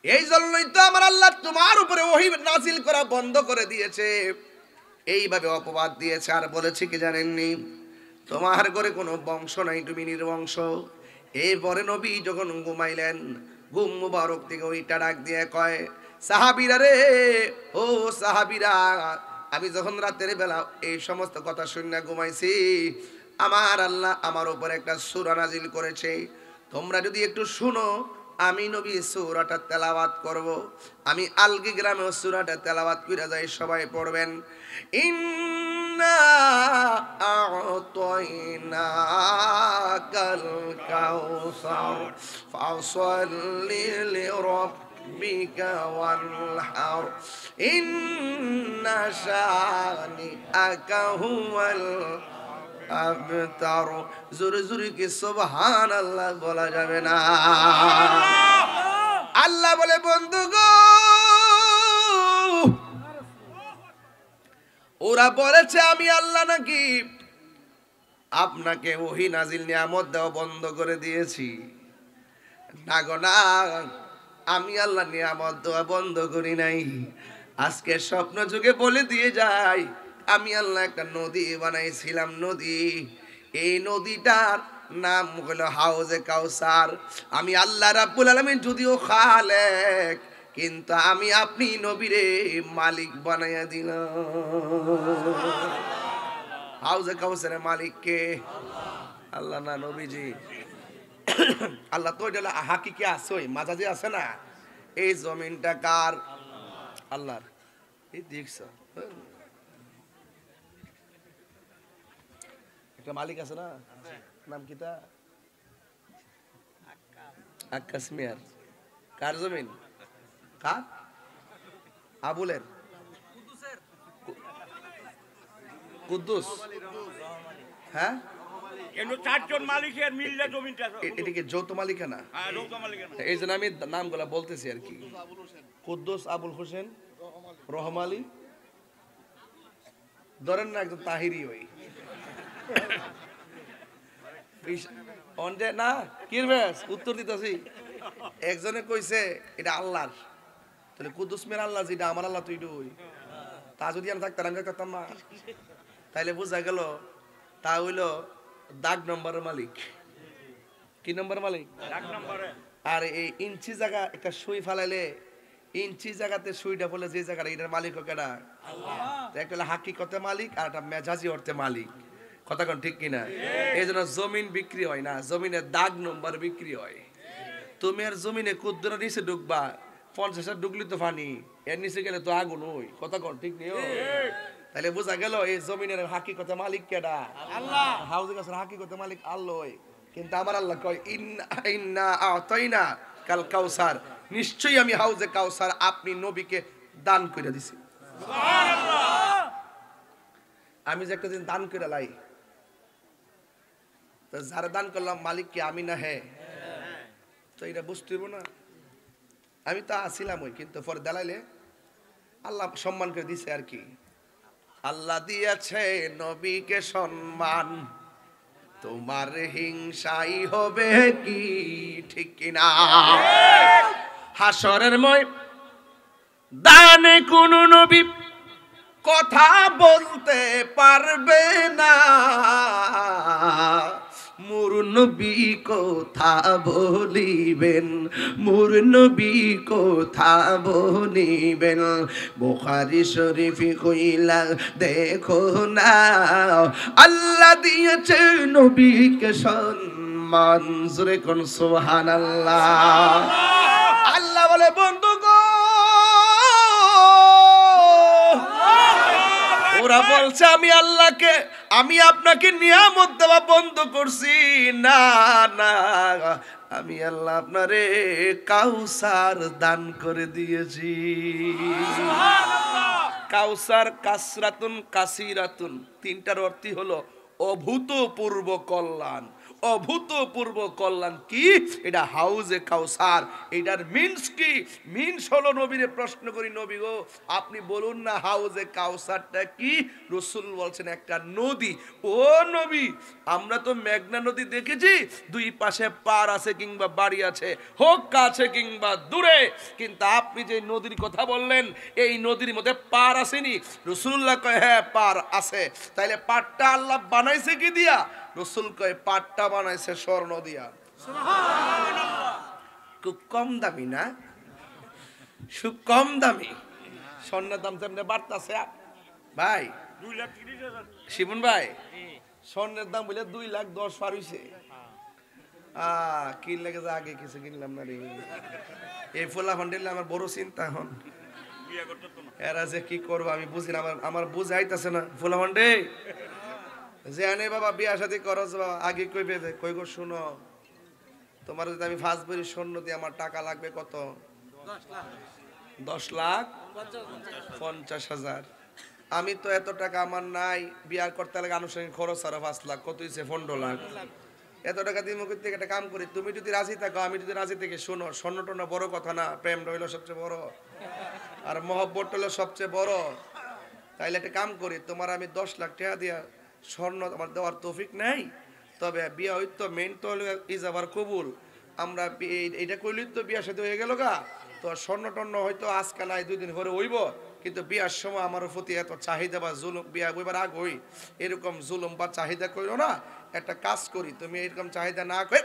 এই জন্যই তো আমার আল্লাহ তোমার উপরে ওহী নাজিল করা বন্ধ করে দিয়েছে এইভাবে অপবাদ দিয়েছে আর বলেছে কি জানেননি তোমার ঘরে কোনো বংশ নাই তুমি নির্বংশ এরপরে নবী যখন ঘুমাইলেন ঘুম মুবারক থেকে ওইটা ডাক দিয়ে কয় সাহাবীরা রে ও সাহাবীরা আমি যখন রাতের বেলা এই সমস্ত কথা শুনে ঘুমাইছি আমার আল্লাহ আমার উপর একটা সূরা নাজিল করেছে তোমরা যদি একটু শুনো আমি নবী সূরাটা তেলাওয়াত করব আমি আলগি গ্রামে সূরাটা তেলাওয়াত কইরা যাই সবাই পড়বেন ইন্না আ'তাইনাকাল কাউসার ফাসাল্লি লিরাব্বিকা ওয়ানহার ইন্না শানিআকা হুয়াল আবতার জোরে জোরে কি সুবহানাল্লাহ বলা যাবে না আল্লাহ বলে বন্ধু গো ওরা বলেছে আমি আল্লাহ নাকি আপনাকে ওহী নাজিল নিয়ামত দেওয়া বন্ধ করে দিয়েছি না গো না আমি আল্লাহ নিয়ামত দেওয়া বন্ধ করি নাই আজকে স্বপ্ন যুগে বলে দিয়ে যাই আমি আল্লাহ একটা নদী বানাইছিলাম নদী এই নদীটার নাম হলো হাউজে কাউসার আমি আল্লাহ রাব্বুল আলামিন যদিও খালেক কিন্তু আমি আপনি নবীরে মালিক বানাইয়া দিলাম। হাউজে কাউসারের মালিক কে? আল্লাহ না নবীজি? আল্লাহ তো এটা হাকিকি আছে, ওই মাঝাজি আছে না, এই জমিনটা কার? আল্লাহর। এই দেখছ একটা মালিক আছে না, নাম কি তা? আক্কাস মিয়ার। কার জমিন? কার? আবুলের? কুদ্দুস? হ্যাঁ, চারজন মালিকের মিললে জমিটা। এটা কি যৌথ মালিকানা? এই জন্য আমি নামগুলা বলতেছি আর কি। কুদ্দুস, আবুল হোসেন, রহমালি, ধরেন না একজন তাহিরি, ওই না কিরবেস উত্তর দিতেছি। একজনে কইছে এটা আল্লাহর, তাহলে কুদ্দুস মের আল্লাহ, যেটা আমার আল্লাহ তুই ওই, তা যদি আমি থাকতাম আমি করতাম না। তাইলে বোঝা গেল তা হইল দাগ নম্বরের মালিক। কি নম্বর মালিক? আর এই ইঞ্চি জায়গা একটা সুই ফালাইলে ইঞ্চি জায়গাতে সুইটা বলে যে জায়গাটা, এটার মালিক কেডা? একটা হলো হাকিকতে মালিক আর একটা মেজাজি অর্থে মালিক। কথা কোন ঠিক কিনা? এই জন্য জমিন বিক্রি হয় না, জমিনের দাগ নম্বর বিক্রি হয়। তুমি আর জমিনে কুদ্দুরা নিচে ঢুকবা, 50 ঢুকলি তো ফানি, এর নিচে গেলে তো আগুন ওই। কথা কোন ঠিক নেই? তাহলে বোঝা গেল এই জমিনের হাকিকতে মালিক কেডা? আল্লাহ। হাউজে কাছে হাকিকতে মালিক আল্লাহ। কিন্তু আমার আল্লাহ কয় ইন্না আতাইনা কাল কাউসার, নিশ্চয়ই আমি হাউজে কাউসার আপনি নবীকে দান করে দিছি। সুবহানাল্লাহ। আমি যে একটা দিন দান করে লাই, তো যারা দান করলাম মালিক কি আমি না? হ্যাঁ, তো এটা বুঝতে হইব না। আমি তো আসিলাম ওই, কিন্তু পরে দালাইলে আল্লাহ সম্মান করে দিছে আর কি। আল্লাহ দিয়েছে নবীকে সম্মান, তোমার হিংসাই হবে কি? ঠিক কিনা? হাসরের ময়দানে কোন নবী কথা বলতে পারবে না, মোর নবী কথা বলিবেন, মোর নবী কথা বলিবেন। বুখারী শরীফে কইলা দেখো না, আল্লাহ দিয়েছে নবীকে সম্মান। জোরে কোন সুবহানাল্লাহ। আল্লাহ বলে বন্ধু গো, ওরা বলছে আমি আল্লাহকে, আমি আপনাকে নিয়ামত দেওয়া বন্ধ করছি। না না, আমি আল্লাহ আপনারে কাউসার দান করে দিয়েছি। কাউসার কাসরাতুন কাসিরাতুন, তিনটার অর্থই হলো অভূতপূর্ব কল্যাণ। অভূতপূর্ব কল্যাণ কি? এটা হাউজে কাউসার। এটার মিন্স কি? মিন্স হলো, নবীরে প্রশ্ন করি, নবী গো আপনি বলুন না হাউজে কাউসারটা কি? রাসূল বলছেন একটা নদী। ও নবী, আমরা তো মেঘনা নদী দেখেছি, দুই পাশে পার আছে কিংবা বাড়ি আছে, হোক কাছে কিংবা দূরে, কিন্তু আপনি যে নদীর কথা বললেন এই নদীর মধ্যে পার আসেনি। রাসূলুল্লাহ কয় হ্যাঁ পার আছে। তাইলে পারটা আল্লাহ বানাইছে কি দিয়া? রাসূল কয় পাটটা বানাইছে স্বর্ণ দিয়া। সুবহানাল্লাহ। খুব কম দামি না? খুব কম দামি। স্বর্ণের দাম তেমনি বাড়তাছে ভাই। 2,30,000 শিবন ভাই, স্বর্ণের দাম বলে 2,10,000 পার হইছে। কি লাগে যে আগে কিছু কিনলাম না রে। এই ফোলা ফন্ডেলে আমার বড় চিন্তা এখন। এরা যে কি করবো আমি বুঝি না, আমার বুঝাইতেছে না। ফোলা ফন্ডে যে আনে বাবা বিয়া শাদী করছ বাবা, আগে কইবে যে কই গো শুনো, তোমার যদি আমি 5 ভরি স্বর্ণ দিয়ে আমার টাকা লাগবে কত? 10,50,000। আমি তো এত টাকা আমার নাই, বিয়ার করতে লাগে আনুষ্ঠানিক খরচ আরো 5 লাখ, কত হইছে? 15 লাখ। এত টাকা দিয়ে মুখ থেকে একটা কাম করি, তুমি যদি রাজি থাকো, আমি যদি রাজি থেকে, শোনো স্বর্ণ টর্ণ বড় কথা না, প্রেম হইলো সবচেয়ে বড়, আর মহব্বত হইলো সবচেয়ে বড়। তাইলে একটা কাম করি, তোমার আমি 10 লাখ টাকা দিয়া স্বর্ণ আমার দেওয়ার তৌফিক নাই, তবে বিয়া হইতো মেইন তো হলো ইজাবার কবুল। আমরা এইটা কইলি তো বিয়া সাথে হয়ে গেল গা, তো স্বর্ণ টর্ণ হয়তো আজকে নাই 2 দিন পরে হইব, কিন্তু বিয়ার সময় আমার প্রতি এত চাহিদা বা জুলুম, বিয়া হইবার আগ হই এরকম জুলুম বা চাহিদা কইরো না। একটা কাজ করি, তুমি এরকম চাহিদা না কই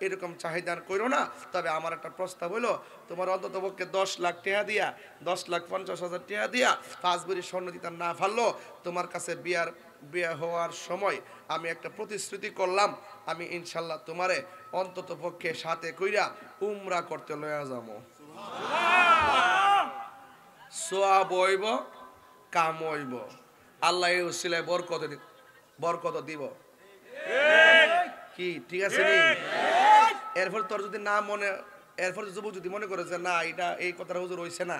এরকম চাহিদা করো না। তবে আমার একটা প্রস্তাব হলো, তোমার অন্তত পক্ষে 10 লাখ টাকা দিয়া, 10,50,000 টাকা দিয়া 5 ভরি স্বর্ণ দিতে না পারলো, তোমার কাছে বিয়ে হওয়ার সময় আমি একটা প্রতিশ্রুতি করলাম, আমি ইনশাল্লাহ তোমারে অন্তত পক্ষে সাথে কইরা উমরা করতে লয়া যাবো। সোয়াব হইব, কাম হইব, আল্লাহ এই উসিলায় বরকত দিব। কি ঠিক আছে নি? এরপর তোর যদি না মনে, এরপর যুবক যদি মনে করে যে না এটা এই কথাটা হুজুর হইছে না,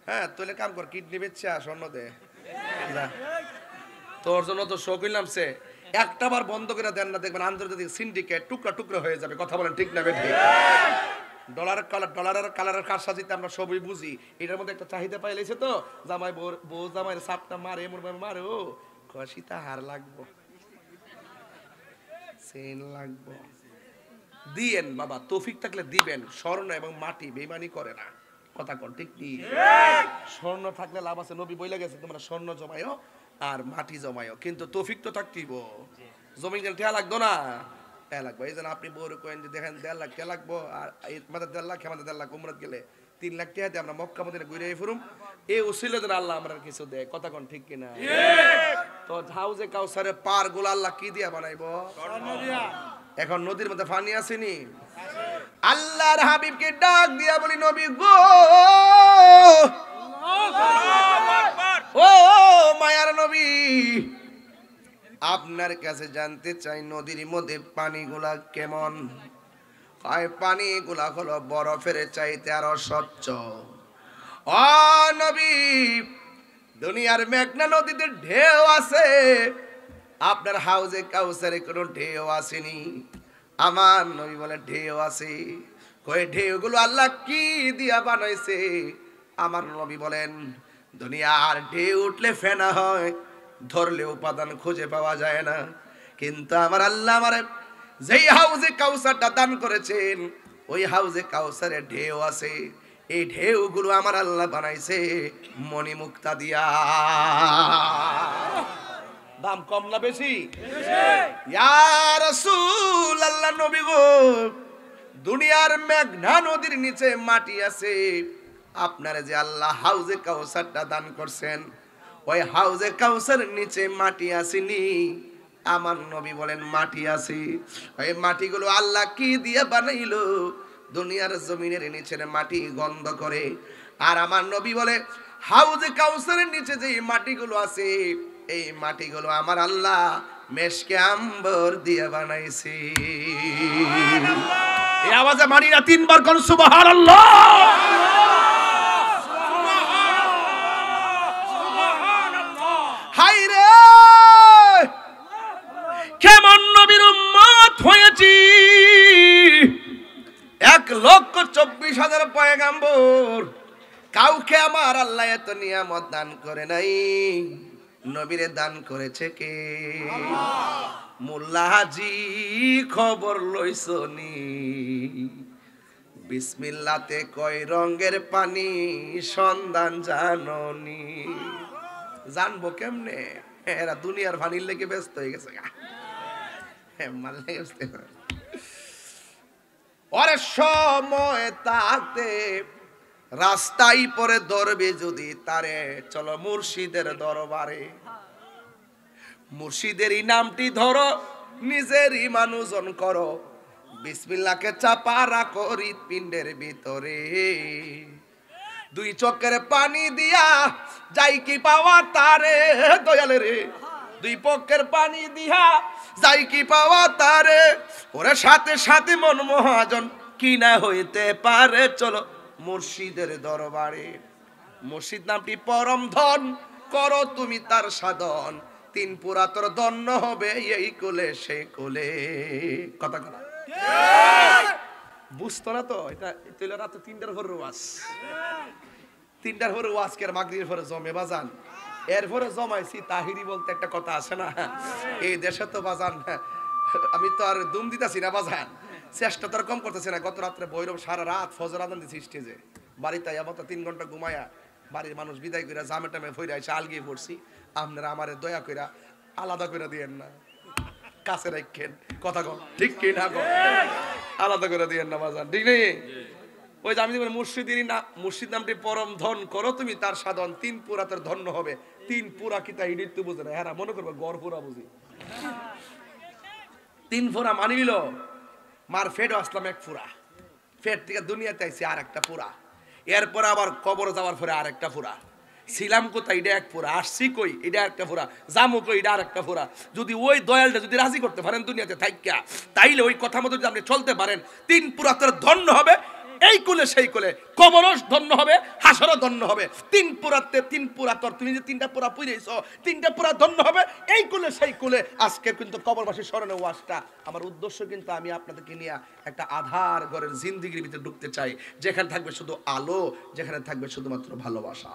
হ্যাঁ তাহলে কাম কর, কিডনি বেচছে স্বর্ণ দে। তোর জন্য তো শোক হইলাম সে একটা বার বন্ধ করে দেন না, দেখবেন আন্তর্জাতিক সিন্ডিকেট টুকরা টুকরা হয়ে যাবে। কথা বলেন ঠিক না বেঠিক? ডলারের কালারের কারসাজিতে আমরা সবই বুঝি। এটার মধ্যে একটা চাহিদা পাইলেছে তো, জামাই বউ জামাইয়ের সাপটা মারে, এমন মারে, ও সীতা হার লাগবো, চেন লাগবো, দিয়েন বাবা, তৌফিক থাকলে দিবেন। স্বর্ণ এবং মাটি বেইমানি করে না, কথা কর ঠিক কি? স্বর্ণ থাকলে লাভ আছে, নবী বইলা গেছে তোমরা স্বর্ণ জমাইও আর মাটি জমাইও, কিন্তু তৌফিক তো থাকতেইব। জমি গেলে ঠেয়া লাগতো না, ঠেয়া লাগবো। এই জন্য আপনি বউরে কয়েন যে দেখেন 1.5 লাখ ঠেয়া লাগবো, আর আমাদের 1.5 লাখ, আমাদের 1.5 লাখ উমরাত গেলে 3 লাখ টাকা দিয়ে আমরা মক্কা মদিনা ঘুরে ফুরুম, এই উসিলে যেন আল্লাহ আমরা কিছু দেয়। কথা কোন ঠিক কিনা? তো হাউজে কাউসারের পার গুলো আল্লাহ কি দিয়া বানাইবো? এখন নদীর মধ্যে পানি আসেনি, আল্লাহর হাবিবকে ডাক দিয়া বলি, নবী গো, ও মায়ার নবী, আপনার কাছে জানতে চাই নদীর মধ্যে পানিগুলা কেমন? পানিগুলা হলো বরফের চাইতে আরো স্বচ্ছ। ও নবী, দুনিয়ার মেঘনা নদীতে ঢেউ আছে, আপনার হাউজে কাউসারে কোনো ঢেউ আসেনি। আমার নবী বলে ঢেউ আছে। কই ঢেউগুলো আল্লাহ কি দিয়া বানাইছে? আমার নবী বলেন, দুনিয়ার ঢেউ উঠলে ফেনা হয়, ধরলে উপাদান খুঁজে পাওয়া যায় না, কিন্তু আমার আল্লাহ আমারে যেই হাউজে কাউসারটা দান করেছেন, ওই হাউজে কাউসারে ঢেউ আছে। এই ঢেউগুলো আমার আল্লাহ বানাইছে মণিমুক্তা দিয়া। দাম কম না বেশি? ইয়া রাসূল, আল্লাহ নবী গো, দুনিয়ার মেঘনা নদীর নিচে মাটি আছে, আপনারে যে আল্লাহ হাউজে কাউসারটা দান করছেন, ওই হাউজে কাউসারের নিচে মাটি আসেনি। আমার নবী বলেন মাটি আছে। ওই মাটিগুলো আল্লাহ কি দিয়ে বানাইলো? দুনিয়ার জমিনের নিচের মাটি গন্ধ করে। আর আমার নবী বলে হাউজে কাউসারের নিচে যে মাটিগুলো আছে, এই মাটিগুলো আমার আল্লাহ মেশকে আম্বর দিয়ে বানাইছে। এই আওয়াজে মানি না 3 বার কোন সুবহানাল্লাহ। হাই রে, কেমন নবীর উম্মত হয়েছি! 1,24,000 পয়গাম্বর, কাউকে আমার আল্লাহ এত নিয়ামত দান করে নাই। নবীরে দান করেছে কে? মোল্লা হাজি খবর লইছনি, বিসমিল্লাতে কয় রঙের পানি সন্ধান জাননি। জানবো কেমনে? এরা দুনিয়ার পানির লেগে ব্যস্ত হয়ে গেছে। ওরে সময় তাতে রাস্তায় পরে ধরবে যদি তারে, চলো মুর্শিদের দরবারে। মুর্শিদেরই নামটি ধরো, নিজের ইমান ওজন করো, বিসমিল্লাহকে চাপা রাখো হৃৎপিণ্ডের ভিতরে। 2 চোখের পানি দিয়া যাই কি পাওয়া তারে, দয়ালে রে, 2 পক্ষের পানি দিয়া যাই কি পাওয়া তারে। ওরে সাথে সাথে মন মহাজন কি না হইতে পারে, চলো মুর্শিদের দরবারে। মুর্শিদ নামটি পরম ধন, করো তুমি তার সাধন, 3 পুরা তোর ধন্য হবে এই কোলে সেই কোলে। কথা কথা বুঝতো না তো? এটা তাহলে রাতে 3টার পরে ওয়াজ, 3টার পরে ওয়াজ কে মাগরিবের পরে জমে বাজান। এরপরে জমাইছি তাহিরি বলতে একটা কথা আছে না, এই দেশে তো বাজান, আমি তো আর দুম দিতেছি না বাজান, চেষ্টা তো আর কম করতেছি না। গত রাত্রে ভৈরব সারা রাত ফজর আজান দিছি স্টেজে, বাড়িতে আবার 3 ঘন্টা ঘুমায়া বাড়ির মানুষ বিদায় কইরা জামে টামে ফইরা এসে আলগিয়ে পড়ছি। আপনারা আমারে দয়া কইরা আলাদা করে দিয়েন না, কাছে রাখেন। কথা কম ঠিক কি না? আলাদা করে দিয়েন না বাজান, ঠিক নেই? ওই যে আমি মুর্শিদ নামটি পরম ধন করো তুমি তার সাধন, 3 পুরা তোর ধন্য হবে। 3 পুরা কি তাই ইডিট তো বুঝে না, হ্যাঁ মনে করবে গড় পুরা বুঝি। 3 পুরা মানি নিল, মার ফেটও আসলাম 1 পুরা, ফেট থেকে দুনিয়াতে আইছি আর একটা পুরা, এরপর আবার কবর যাওয়ার পরে আর একটা পুরা, ছিলাম কোথায় এটা 1 পুরা, আসছি কই এটা একটা পুরা, জামু কই এটা আর একটা পুরা। যদি ওই দয়ালটা যদি রাজি করতে পারেন দুনিয়াতে থাইকা, তাইলে ওই কথা মতো যদি আপনি চলতে পারেন, 3 পুরা তোর ধন্য হবে, এই কুলে সেই কুলে, কবরও ধন্য হবে, হাসরও ধন্য হবে। 3 পুরাতে 3 পুরা তোর, তুমি যে 3টা পুরা পুইরেছো, 3টা পুরা ধন্য হবে এই কুলে সেই কুলে। আজকে কিন্তু কবরবাসীর স্মরণে ওয়াজটা আমার উদ্দেশ্য, কিন্তু আমি আপনাদেরকে নিয়ে একটা আধার ঘরের জিন্দেগির ভিতরে ঢুকতে চাই, যেখানে থাকবে শুধু আলো, যেখানে থাকবে শুধুমাত্র ভালোবাসা।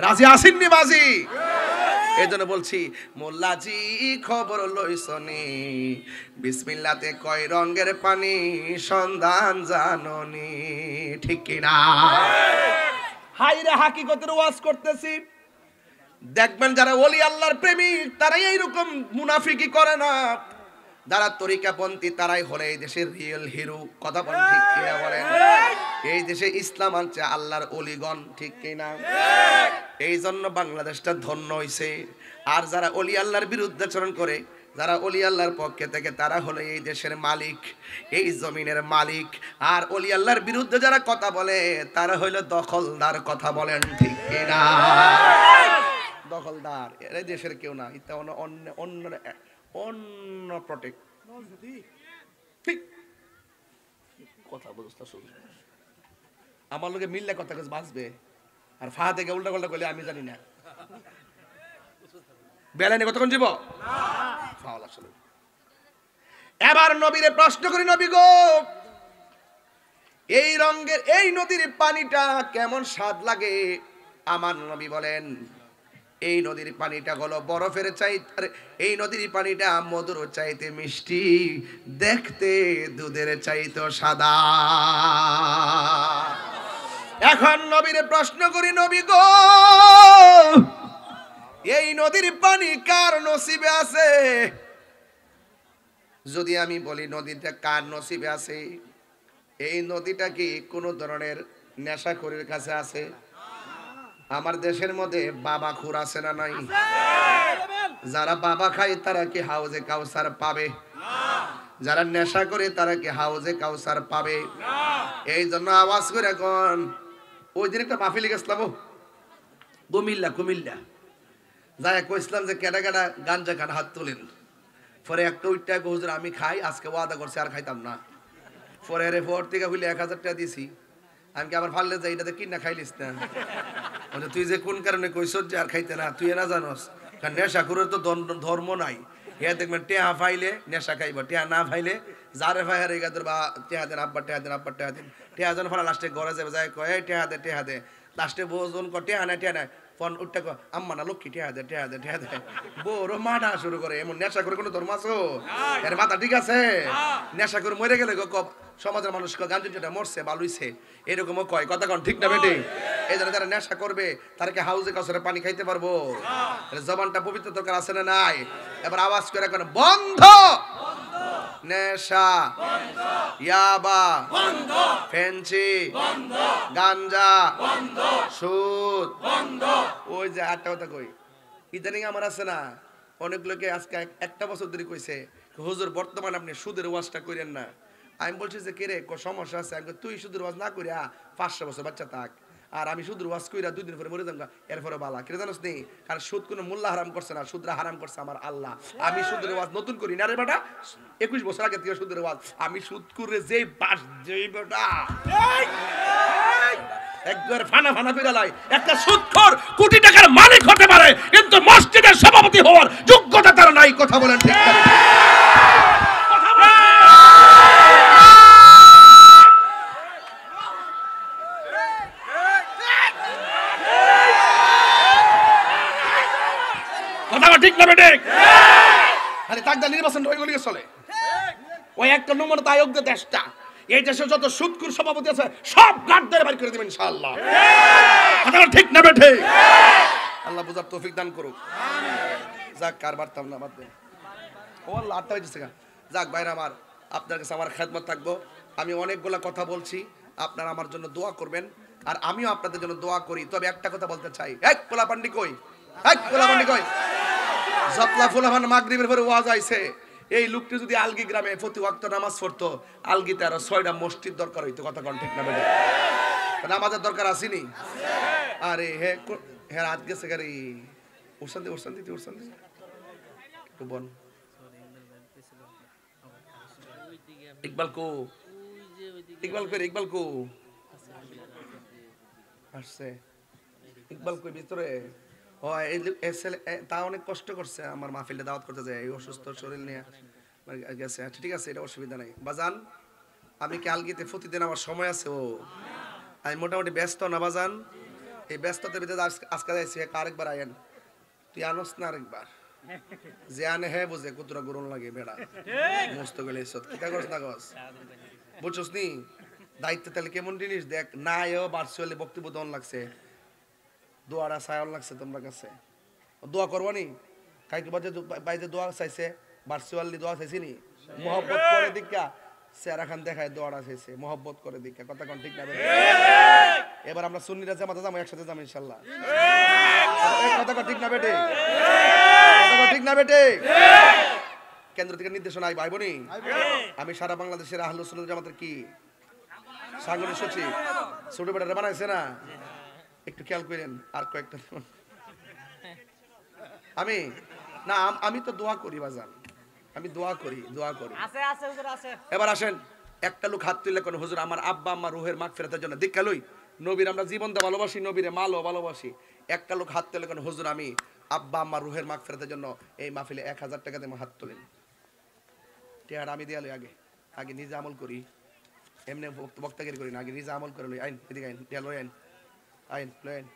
রাজি আসেননি বাজি? এই জন্য বলছি, মোল্লাজি খবর লইছনি, বিসমিল্লাতে কয় রঙের পানি সন্ধান জাননি, ঠিক কিনা? হাইরে হাকিকতের ওয়াজ করতেছি, দেখবেন যারা ওলি আল্লাহর প্রেমিক তারাই এইরকম মুনাফিকি করে না, যারা তরিকাপন্থী তারাই হলে এই দেশের রিয়েল হিরো। কথা বলেন ঠিক কিনা বলেন? এই দেশে ইসলাম আনছে আল্লাহর ওলিগণ, ঠিক কিনা? এই জন্য বাংলাদেশটা ধন্য হইছে। আর যারা ওলি আল্লাহর বিরুদ্ধে আচরণ করে, যারা ওলি আল্লাহর পক্ষে থেকে, তারা হলো এই দেশের মালিক, এই জমিনের মালিক। আর ওলি আল্লাহর বিরুদ্ধে যারা কথা বলে তারা হইলো দখলদার। কথা বলেন ঠিক কিনা? দখলদার এরা দেশের কেউ না, এটা অন্য অন্য অন্য প্রটেক্ট, ঠিক কথা বুঝতে শুরু। আমার লোকে মিললে কথা কাজ বাঁচবে, আর ফাহা থেকে উল্টা পাল্টা করলে আমি জানি না বেলানি কতক্ষণ জীব। এবার নবীরে প্রশ্ন করি, নবী গো এই রঙের এই নদীর পানিটা কেমন স্বাদ লাগে? আমার নবী বলেন, এই নদীর পানিটা হলো বরফের চাইতে, এই নদীর পানিটা মধুর চাইতে মিষ্টি, দেখতে দুধের চাইতে সাদা। এখন নবীরে প্রশ্ন করি, নবী গো এই নদীর পানি কার নসিবে আছে? যদি আমি বলি নদীটা কার নসিবে আছে, এই নদীটা কি কোনো ধরনের নেশাখোরের কাছে আছে? আমার দেশের মধ্যে বাবা খুর আছে না নাই? যারা বাবা খায় তারা কি হাউজে কাউসার পাবে? যারা নেশা করে তারা কি হাউজে কাউসার পাবে? এই জন্য আওয়াজ করে এখন, ওই দিন একটা মাহফিলে গেছিলাম কুমিল্লা যাই কইছিলাম যে কেডা কেডা গাঞ্জা খান হাত তোলেন। পরে একটা উইটা হুজুর আমি খাই, আজকে ওয়াদা করছি আর খাইতাম না। পরে রে ফোর থেকে হইলে 1000 টাকা দিছি, আমি কি আবার ফাললে যাই এটাতে কিনা খাইলিস না? তুই যে কোন কারণে কইছ যে আর খাইতে না, তুই না জানোস? কারণ নেশা করে তো ধর্ম নাই। হে দেখবেন টেহা ফাইলে নেশা খাইব, টেহা না ফাইলে যারে ফাইয়ার এই গাদের বা টেহা দেন আব্বা টেহা দেন আব্বা টেহা দেন, টেহা জন ফালা লাস্টে ঘরে যাবে, যায় কয় টেহা দে লাস্টে বোজন ক টেহা নাই ফোন উঠতে কয় আম্মা না লক্ষ্মী টেহা দে বড় মাঠা শুরু করে। এমন নেশা করে কোনো ধর্ম আছো? এর মাথা ঠিক আছে? নেশা করে মরে গেলে সমাজের মানুষ গাঞ্জুটা মরছে বালুইছে এরকমও কয়। কথা কন ঠিক না বেটে? এই জন্য যারা নেশা করবে তাদেরকে হাউজে কাউসারে পানি খাইতে পারবো? জবানটা পবিত্র দরকার আছে না নাই? এবার আওয়াজ করে এখন বন্ধ, নেশা, ইয়াবা, ফেন্সি, গাঞ্জা, সুদ, ওই যে আটটা কথা কই। ইদানিং আমার আছে না অনেক লোকে আজকে 1 বছর ধরে কইছে, হুজুর বর্তমানে আপনি সুদের ওয়াজটা করেন না। আমি বলছি যে কে রে সমস্যা আছে? আমি তুই সুদের ওয়াজ না করিয়া 500 বছর বাচ্চা থাক, আর আমি সুদের ওয়াজ কইরা 2 দিন পরে মরে যাবো, এরপরে বালা কে জানোস নি? কারণ সুদ কোনো মোল্লা হারাম করছে না, সুদরা হারাম করছে আমার আল্লাহ। আমি সুদের ওয়াজ নতুন করি না রে বেটা, 21 বছর আগে থেকে সুদের ওয়াজ আমি সুদ করে যেই বাস যেই বেটা একবার ফানা ফিরালাই। একটা সুদখোর কোটি টাকার মালিক হতে পারে, কিন্তু মসজিদের সভাপতি হওয়ার যোগ্যতা তার নাই। কথা বলেন ঠিক না? ঠিক না বেটে? আরে তাকদা নির্বাচন হয়ে গেলে চলে ওই একটা নম্বর তায়ক যে দেশটা, এই দেশে যত সুদখোর সভাপতি আছে সব গাড় ধরে বাড়ি করে দেবেন ইনশাআল্লাহ। কথা ঠিক না বেটে? আল্লাহ বুঝার তৌফিক দান করুক। যাক কার বার্তাম না বাদ দেন, ও আল্লাহ 8টা হয়েছে। যাক ভাইরা আমার, আপনার কাছে আমার খেদমত থাকবো। আমি অনেকগুলা কথা বলছি, আপনারা আমার জন্য দোয়া করবেন আর আমিও আপনাদের জন্য দোয়া করি। তবে একটা কথা বলতে চাই, এক পোলাপান্ডি কই, এক পোলাপান্ডি কই, জতলা ফুলাফান মাগরিবের পরে ওয়াজ আইছে। এই লোকটি যদি আলগি গ্রামে প্রতি ওয়াক্ত নামাজ পড়তো, আলগিতে আরো 6টা মসজিদ দরকার হইতো। কথা কোন ঠিক না বেটা? নামাজের দরকার আসেনি? আরে হে হে রাত গেছে গাড়ি উড়সান দিতে একটু বন। ইকবাল কো, ইকবাল কো আসছে, ইকবাল কই ভিতরে? হয় তা অনেক কষ্ট করছে আমার মাহফিলে দাওয়াত করতে যায়, এই অসুস্থ শরীর নিয়ে গেছে। আচ্ছা ঠিক আছে, এটা অসুবিধা নাই। বাজান আমি কি আলগিতে প্রতিদিন আমার সময় আছে? ও আমি মোটামুটি ব্যস্ত না বাজান? এই ব্যস্ততার ভিতরে আজকে যাইছি, আরেকবার আয়েন। তুই আনস না আরেকবার? যে আনে হ্যাঁ বুঝে কুতুরা গরম লাগে বেড়া মস্ত গেলে কিতা করস না গস, বুঝছস নি? দায়িত্ব তাহলে কেমন জিনিস দেখ না, এও ভার্চুয়ালি বক্তব্য দন লাগছে, দোয়াটা সায়ন লাগছে তোমরা কাছে। দোয়া করবো নি? কাইকে বাইরে দোয়া চাইছে, ভার্চুয়ালি দোয়া চাইছি নি? মহব্বত করে দীক্ষা চেহারা খান দেখায় দোয়াটা চাইছে, মহব্বত করে দীক্ষা। কথা কোন ঠিক না? এবার আমরা সুন্নিরা জামাতে যাবো, একসাথে যাবো ইনশাল্লাহ। কথা কোন ঠিক না বেটে? কথা কোন ঠিক না বেটে? কেন্দ্র থেকে নির্দেশনা আইব, আইব নি? আমি সারা বাংলাদেশের আহলুস সুন্নাত জামাতের কি সাংগঠনিক সচিব, ছোট বেটারা বানাইছে না? একটু খেয়াল করেন। আর কয়েকটা আমি না, আমি তো দোয়া করি বাজান, আমি দোয়া করি। এবার আসেন, একটা লোক হাত তুললে কোন হুজুর আমার আব্বা আম্মা রুহের মাগফিরাতের জন্য দীক্ষা লই, নবীর আমরা জীবনটা ভালোবাসি, নবীরে মালও ভালোবাসি। একটা লোক হাত তুললে কোন হুজুর আমি আব্বা আম্মা রুহের মাগফিরাতের জন্য এই মাহফিলে 1000 টাকা দিয়ে হাত তুলেন। টিয়ার আমি দেয়ালি আগে নিজে আমল করি, এমনি বক্তাগিরি করি না, আগে নিজে আমল করে লই। আইন এদিকে আইন, লই আইন, আইন লই আইন।